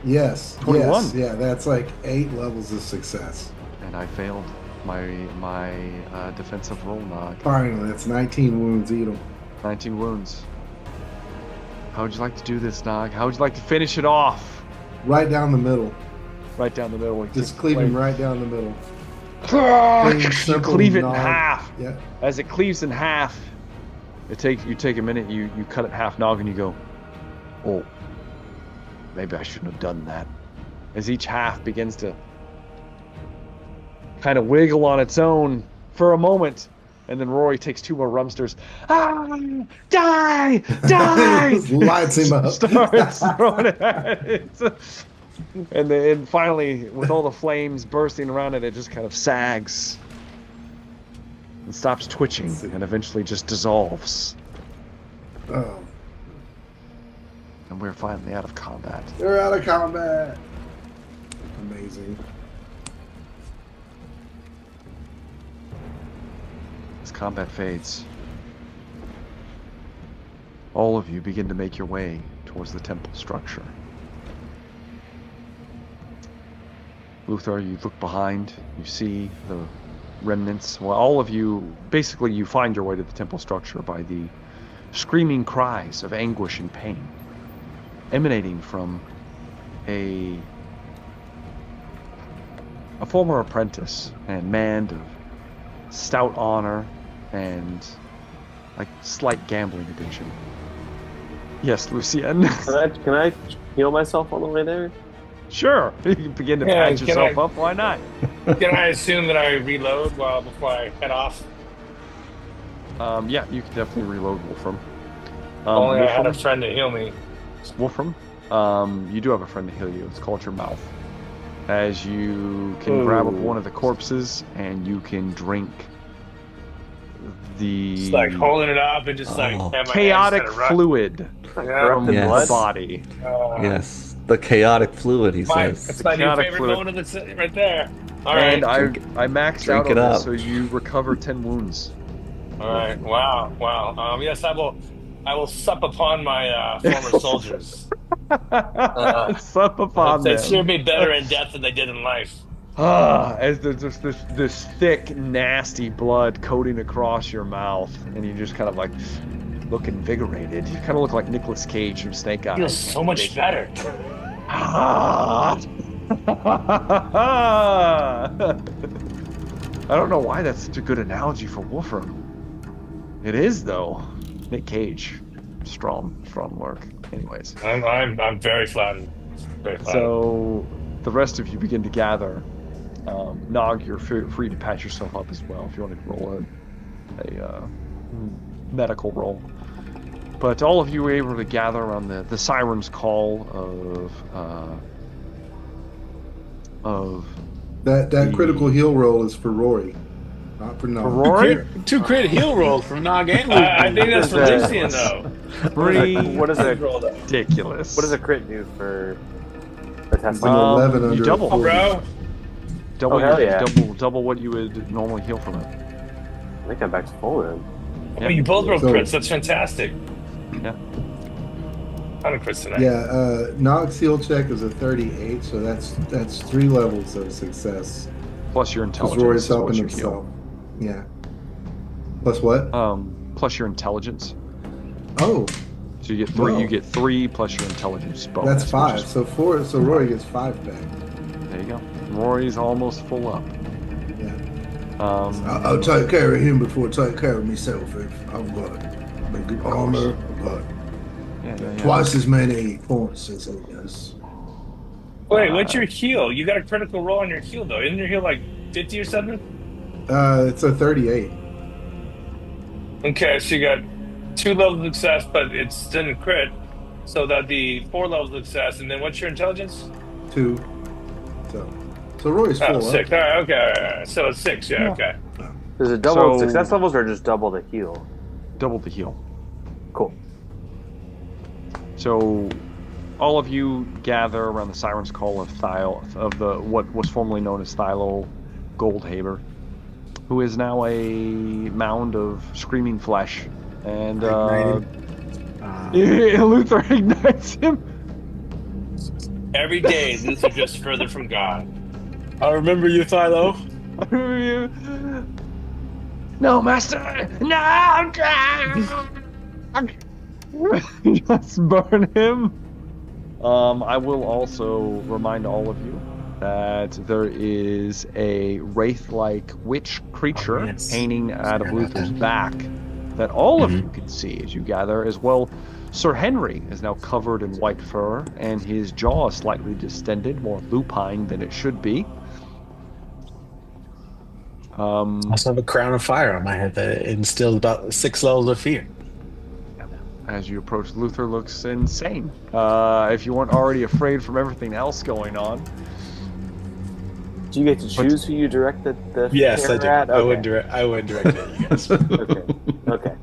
21. Yes. Yeah, that's like 8 levels of success. And I failed my defensive roll, Nog. Finally, that's 19 wounds. Eat 'em. 19 wounds. How would you like to do this, Nog? How would you like to finish it off? Right down the middle. Right down the middle. Just cleave him right down the middle. You simple, cleave it in Nog. half. Yeah. As it cleaves in half, you take a minute, you cut it in half, Nog, and you go, oh, maybe I shouldn't have done that. As each half begins to kind of wiggle on its own for a moment, and then Rory takes 2 more rumsters. Die! Just lights him up. Starts throwing it at it. And then finally, with all the flames bursting around it, it just kind of sags and stops twitching and eventually just dissolves. Oh, And we're finally out of combat. they're out of combat. Amazing. As combat fades, all of you begin to make your way towards the temple structure. Luthor, you look behind, you see the remnants. Well, all of you, basically you find your way to the temple structure by the screaming cries of anguish and pain emanating from a former apprentice and man of stout honor and like slight gambling addiction. Yes, Lucien. Can I heal myself on the way there? Sure. You can begin to Yeah, patch yourself up. Why not? Can I assume that I reload before I head off? Yeah, you can definitely reload Wolfram. Only I had a Wolfram, friend to heal me. Wolfram, you do have a friend to heal you. It's called your mouth. As you can grab up one of the corpses and you can drink the Just like holding it up and just like have my hands chaotic kinda run. fluid Yeah. from Yes. the body. Yes, the chaotic fluid, he says. It's my new chaotic favorite fluid. moment of the right there. All And right. I maxed drink out it on this, up. so you recover 10 wounds. All right. Wow. Yes, I will sup upon my former soldiers. Sup upon They them. served me better in death than they did in life. As there's just this thick, nasty blood coating across your mouth, and you just kind of like look invigorated. You kind of look like Nicolas Cage from Snake Eyes. Feels so much better. I don't know why that's such a good analogy for Wolfram. It is though. Nick Cage, strong work. Anyways, I'm very flattered. Very flattered. so the rest of you begin to gather. Nog, you're free to patch yourself up as well if you want to roll a medical roll. But all of you were able to gather around the siren's call of That critical heal roll is for Rory, not for Nog. for Rory. Two crit heal rolls from Nog and I think that's for Is Lucian though. What is a Ridiculous. what does a crit do for a It's test? an 11 under you double, 40. Bro, double, Oh, hell yeah. double what you would normally heal from it. I think I'm back to full then. oh, you both broke So- crits. That's fantastic. Yeah. Ton of crits tonight. Yeah, Nog's heal check is a 38, so that's 3 levels of success. Plus your Because intelligence. Rory's is what helping you himself. Yeah. Plus what? Plus your intelligence. Oh, So you get 3. Whoa. You get 3 plus your intelligence bonus. that's which 5. is- So 4. So Rory gets 5 back. there you go. Rory's almost full up. Yeah. Um, take care of him before I take care of myself. If I've got good armor, I've got yeah. as many points as he does. Wait, what's your heal? You got a critical roll on your heal though. Isn't your heal like 50 or something? It's a 38. Okay, so you got 2 levels of success, but it's didn't crit. So that'd be 4 levels of success. And then what's your intelligence? 2. So Rory's full Oh, up. 6. All right, okay. All right. So it's 6. Yeah, okay. Is it double So- success levels or just double the heal? double the heal. Cool. So, all of you gather around the siren's call of what was formerly known as Thylo Goldhaber, who is now a mound of screaming flesh, and Luther ignites him. Every day, Luther drifts further from God. I remember you, Philo. No, master! No! Just burn him. I will also remind all of you that there is a wraith-like witch creature hanging out of Luther's back that all of you can see as you gather as well. Sir Henry is now covered in white fur, and his jaw is slightly distended, more lupine than it should be. I also have a crown of fire on my head that instills about 6 levels of fear. As you approach, Luther looks insane. If you weren't already afraid from everything else going on. Do you get to choose who you direct the Yes, I camera do. at? I Okay. would direct it at you guys. Okay.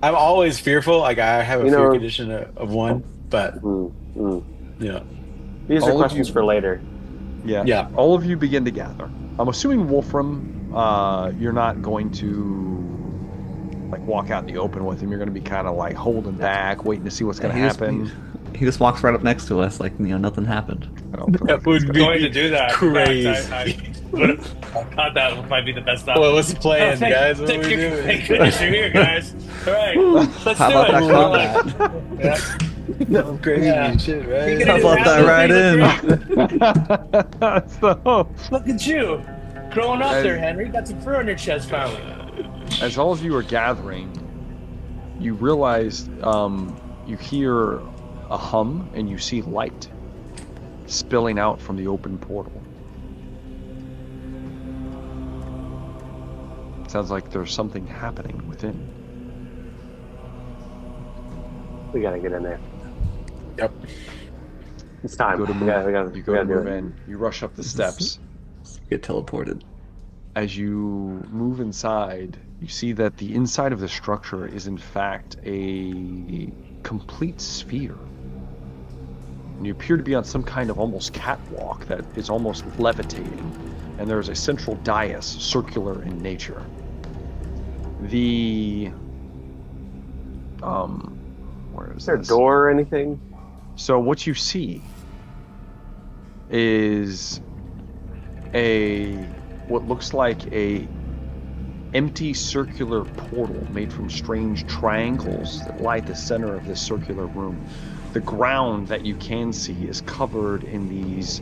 I'm always fearful. Like I have a You fear know- condition of 1, but yeah. These All are of questions you- for later. Yeah. All of you begin to gather. I'm assuming Wolfram, you're not going to like walk out in the open with him. You're going to be kind of like holding back, waiting to see what's going to happen. He just walks right up next to us, like nothing happened. I don't feel like That would it's be Going to do that. crazy. In fact, I thought that might be the best option. Well, what's the plan, Thank- guys? What thank are we you- doing? Thank goodness you're here, guys. All right, let's How do about it. that combat? Yeah. No, crazy Yeah. shit, You're right? gonna How do about that absolutely right in? That's the hope. Look at you, growing up there, Henry. Got some fur on your chest finally. As all of you are gathering, you realize you hear a hum and you see light spilling out from the open portal. Sounds like there's something happening within. We gotta get in there. Yep. It's time. You go to We move, gotta you go to do move it. in. You rush up the steps. Get teleported. As you move inside, you see that the inside of the structure is in fact a complete sphere. And you appear to be on some kind of almost catwalk that is almost levitating. And there's a central dais, circular in nature. The where Is there a door or anything? So what you see is what looks like a empty circular portal made from strange triangles that lie at the center of this circular room. The ground that you can see is covered in these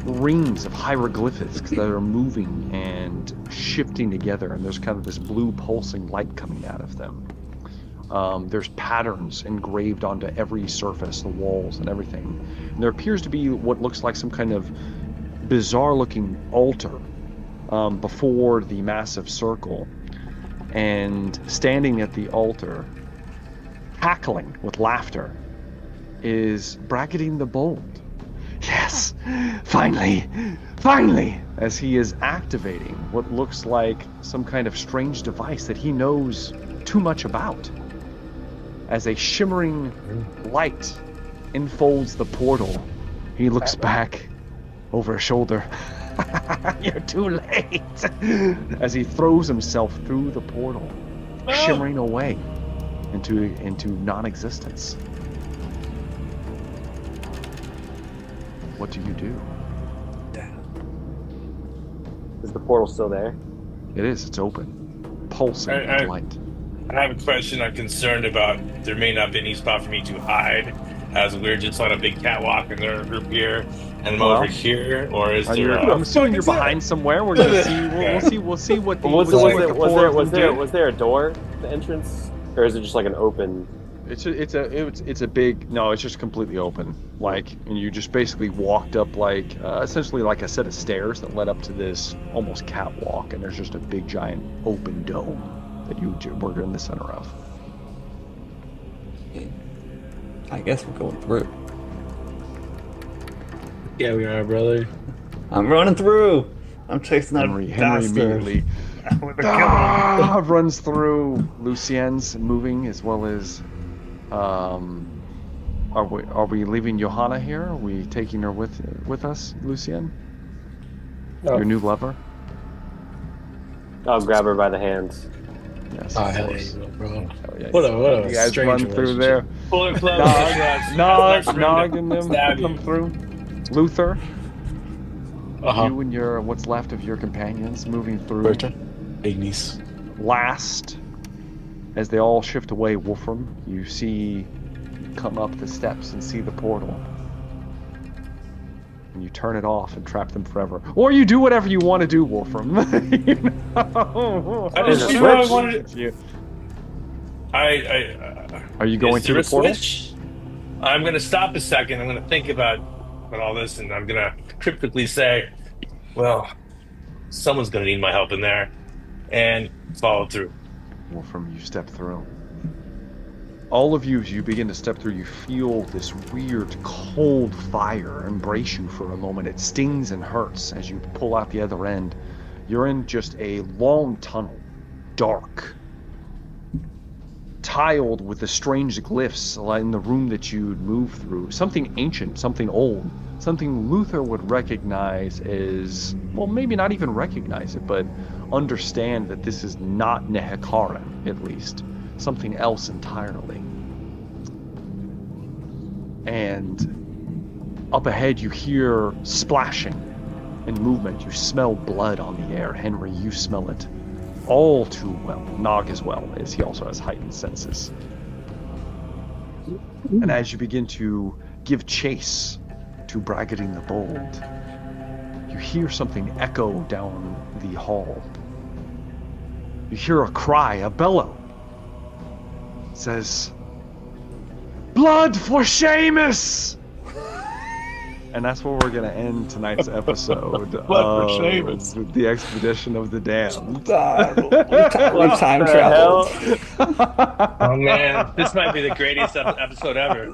rings of hieroglyphics that are moving and shifting together, and there's kind of this blue pulsing light coming out of them. There's patterns engraved onto every surface, the walls and everything. And there appears to be what looks like some kind of bizarre looking altar before the massive circle. And standing at the altar, cackling with laughter, is Bracketing the Bold. Yes, finally, as he is activating what looks like some kind of strange device that he knows too much about. As a shimmering light enfolds the portal, he looks back over his shoulder. You're too late! As he throws himself through the portal, shimmering away into non-existence. What do you do? Is the portal still there? It is. It's open. Pulsing with light. I have a question. I'm concerned about there may not be any spot for me to hide, as we're just on a big catwalk and they're a group here, and I'm over here, or is there? I'm assuming you're behind somewhere. We're gonna see. We'll see what the. Was there a door, the entrance, or is it just like an open? It's a big. No, it's just completely open. Like, and you just basically walked up like essentially like a set of stairs that led up to this almost catwalk, and there's just a big giant open dome that we're in the center of. I guess we're going through. Yeah, we are, brother. I'm running through. I'm chasing that Henry bastard. immediately runs through. Lucien's moving as well as. Are we leaving Johanna here? Are we taking her with us, Lucien? Oh. Your new lover? I'll grab her by the hands. Yes. Oh, hell yeah, you will, bro. Hell yeah. What a You guys strange run through there. Nog and them come through. Luther. You and what's left of your companions moving through. Ignis. Last, as they all shift away, Wolfram, you see come up the steps and see the portal. And you turn it off and trap them forever. Or you do whatever you want to do, Wolfram. I just I wanted to. Are you going through the portal? Switch? I'm going to stop a second. I'm going to think about all this, and I'm going to cryptically say, well, someone's going to need my help in there, and follow through. Wolfram, you step through. All of you, as you begin to step through, you feel this weird, cold fire embrace you for a moment. It stings and hurts as you pull out the other end. You're in just a long tunnel, dark, tiled with the strange glyphs in the room that you'd moved through. Something ancient, something old, something Luther would recognize as, well, maybe not even recognize it, but understand that this is not Nehekaren, at least. Something else entirely. And up ahead you hear splashing and movement. You smell blood on the air. Henry, you smell it all too well. Nog as well, as he also has heightened senses. And as you begin to give chase to Bracketing the Bold, you hear something echo down the hall. You hear a cry, a bellow. says, "Blood for Seamus!" And that's where we're going to end tonight's episode for of Seamus. The Expedition of the Damned. We time traveled. Oh man, this might be the greatest episode ever.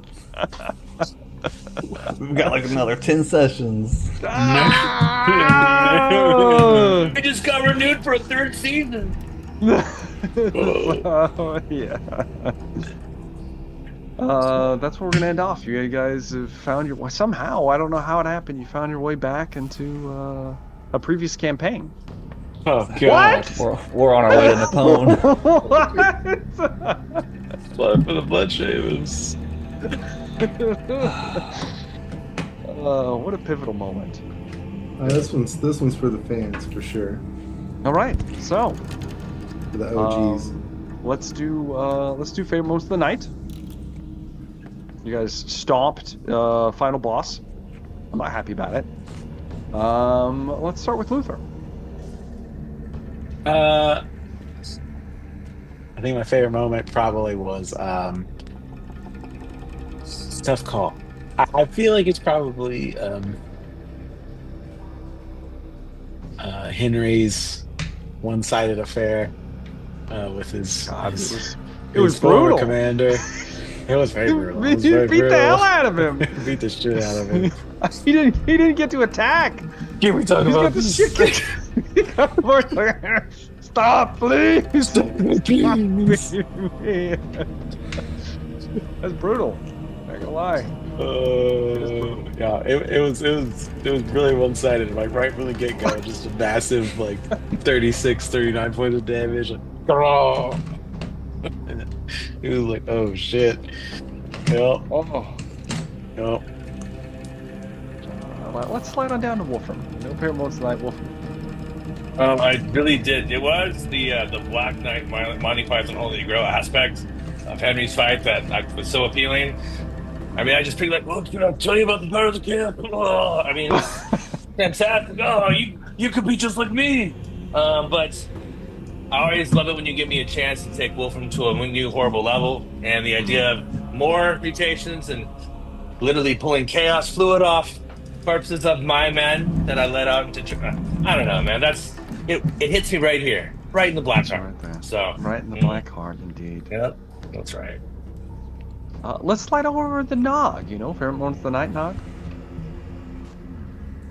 We've got like another 10 sessions. We just got renewed for a third season. Oh, yeah. That's where we're gonna end off. You guys have found your somehow. I don't know how it happened. You found your way back into a previous campaign. Oh god! We're on our way to Napone. Blood for the blood shavers. What a pivotal moment. This one's for the fans for sure. All right, so For the OGs. let's do favorite moments of the night. You guys stomped final boss. I'm not happy about it. Let's start with Luther. I think my favorite moment probably was tough call. I feel like it's probably Henry's one-sided affair with his God, his it was former brutal. commander. It was very brutal. It was You very beat the brutal. hell out of him. Beat the shit out of him. He didn't get to attack. Can we talk He's about got the shit kicked. He got more like, stop, please. Please. That's brutal. Not gonna lie. Yeah, it was really one-sided. Like right from the get-go, just a massive 39 points of damage. Like, and it was like, oh shit. Yep. Oh. Yep. Let's slide on down to Wolfram. No favorite moments tonight, Wolfram. I really did. It was the Black Knight Monty Python Holy Grail aspect of Henry's fight that was so appealing. I mean, I just picked well, can I tell you about the power of the camp? Oh, I mean, it's fantastic. Oh, you could be just like me. But I always love it when you give me a chance to take Wolfram to a new horrible level, and the idea of more mutations and literally pulling chaos fluid off corpses of my men that I let out into. I don't know, man. That's it. It hits me right here, right in the black heart. Right there. So Right in the black heart, indeed. Yep, that's right. Let's slide over the Nog. Favorite moments of the night, Nog.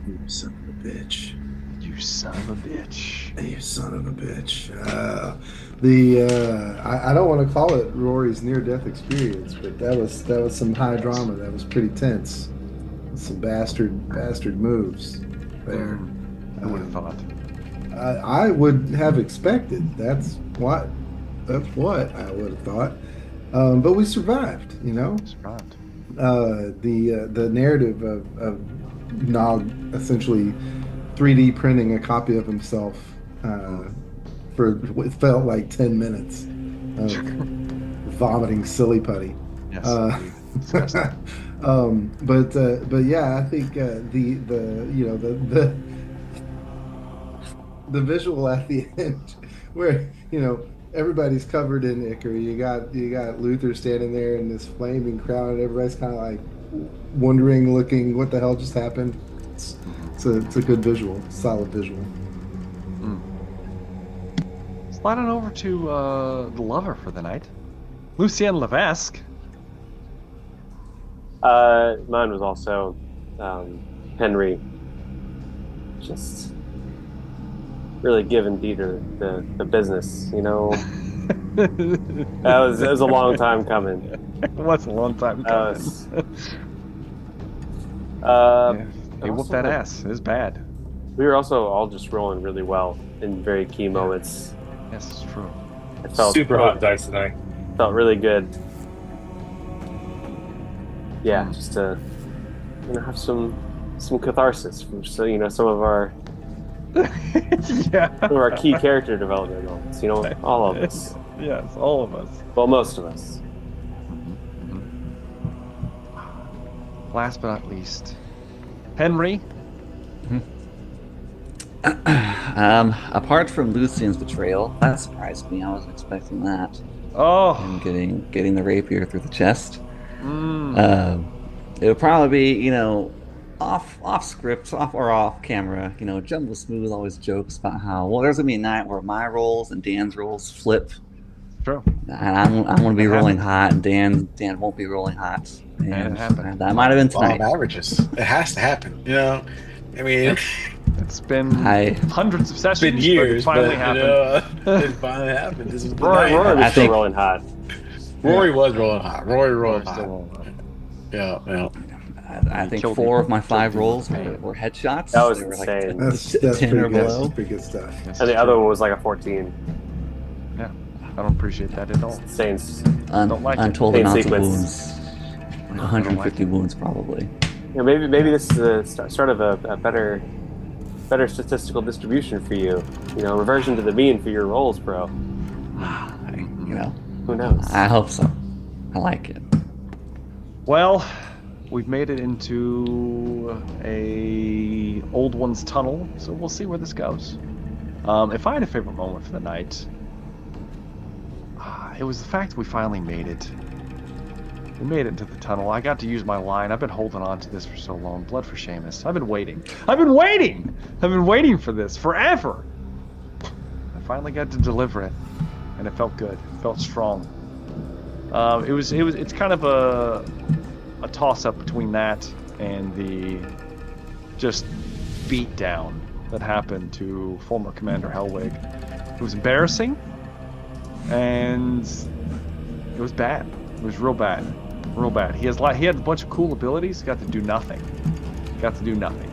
You son of a bitch. You son of a bitch. You son of a bitch. I don't want to call it Rory's near-death experience, but that was some high drama. That was pretty tense. Some bastard moves there. I would have thought. I would have expected. That's what I would have thought. But we survived. Survived. The narrative of Nog essentially 3D printing a copy of himself for what felt like 10 minutes of vomiting silly putty. Yes. But yeah, I think the visual at the end where everybody's covered in ichor. You got Luther standing there in this flaming crowd, and everybody's kind of like wondering, looking, what the hell just happened. It's a good visual, solid visual. Slide on over to the lover for the night, Lucien Levesque. Mine was also Henry. Just really giving Dieter the business, It was a long time coming. It was a long time coming. He whooped that ass. It was bad. We were also all just rolling really well in very key moments. Yes, it's true. It felt Super hot dice tonight. Felt really good. Yeah, just to have some catharsis from some of our Yeah. some of our key character development moments. All of us. Yes, all of us. Well, most of us. Last but not least, Henry. Apart from Lucien's betrayal, that surprised me. I wasn't expecting that. and Oh. getting the rapier through the chest. Mm. It would probably be, off script, off camera. Jumbo Smooth always jokes about how, well, there's gonna be a night where my rolls and Dan's rolls flip, True. and I'm gonna be It rolling happens. hot, and Dan won't be rolling hot, And it and happened. that might have been Law of tonight. averages. It has to happen. I mean, It's been I hundreds of it's been sessions, years, but it finally but happened. it finally happened. This is the Rory night. was I still think rolling hot. Rory was rolling hot. Rory rolled Rory's still hot. rolling hot. Yeah. I He think killed 4 me. of my Killed 5 me rolls with pain. were headshots. That was They were insane. That's 10 pretty or good. below. That's pretty good stuff. This And is the other true. one was like a 14. Yeah, I don't appreciate that at all. Insane. Don't like it. Untold Pain amounts of sequence. wounds. Like 150 wounds probably. Maybe this is a start of a better statistical distribution for you. Reversion to the mean for your rolls, bro. Who knows? I hope so. I like it. Well, we've made it into a old one's tunnel, so we'll see where this goes. If I had a favorite moment for the night, it was the fact we finally made it. We made it into the tunnel. I got to use my line. I've been holding on to this for so long. Blood for Seamus. I've been waiting. I've been waiting for this forever. I finally got to deliver it, and it felt good. It felt strong. It's kind of a toss-up between that and the just beat down that happened to former Commander Hellwig. It was embarrassing, and it was bad. It was real bad. He had a bunch of cool abilities. Got to do nothing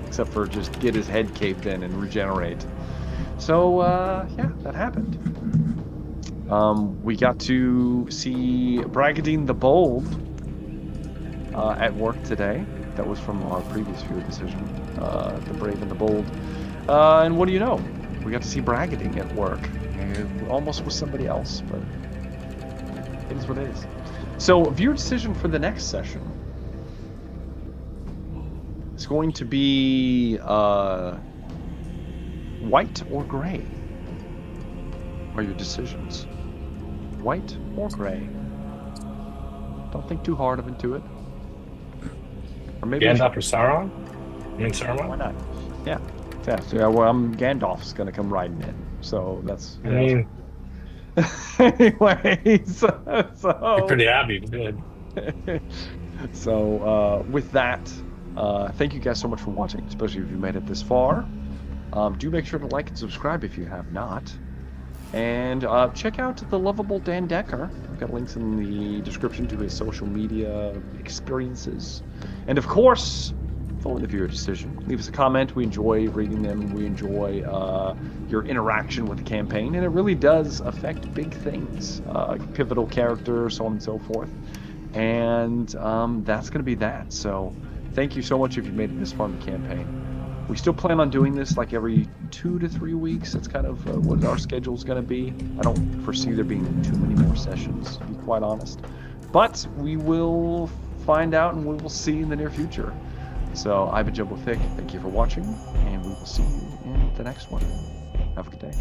except for just get his head caved in and regenerate. So yeah, that happened. We got to see Bragadine the Bold at work today. That was from our previous viewer decision, the Brave and the Bold. And what do you know? We got to see Bragadine at work. It almost was somebody else, but it is what it is. So, viewer decision for the next session is going to be white or gray. Are your decisions white or gray? Don't think too hard into it. Or maybe Gandalf or Sauron? Saruman? Why not? Yeah. Yeah. Well, Gandalf's gonna come riding in, so that's. I mean, anyways, you're pretty happy. Good. So with that, thank you guys so much for watching, especially if you made it this far. Do make sure to like and subscribe if you have not. And check out the lovable Dan Decker. I've got links in the description to his social media experiences. And of course, follow the viewer decision. Leave us a comment. We enjoy reading them. We enjoy your interaction with the campaign. And it really does affect big things. Pivotal characters, so on and so forth. And that's going to be that. So thank you so much if you made it this far in the campaign. We still plan on doing this like every 2 to 3 weeks. That's kind of what our schedule is going to be. I don't foresee there being too many more sessions, to be quite honest. But we will find out and we will see in the near future. So I've been Jumbo Thick. Thank you for watching, and we will see you in the next one. Have a good day.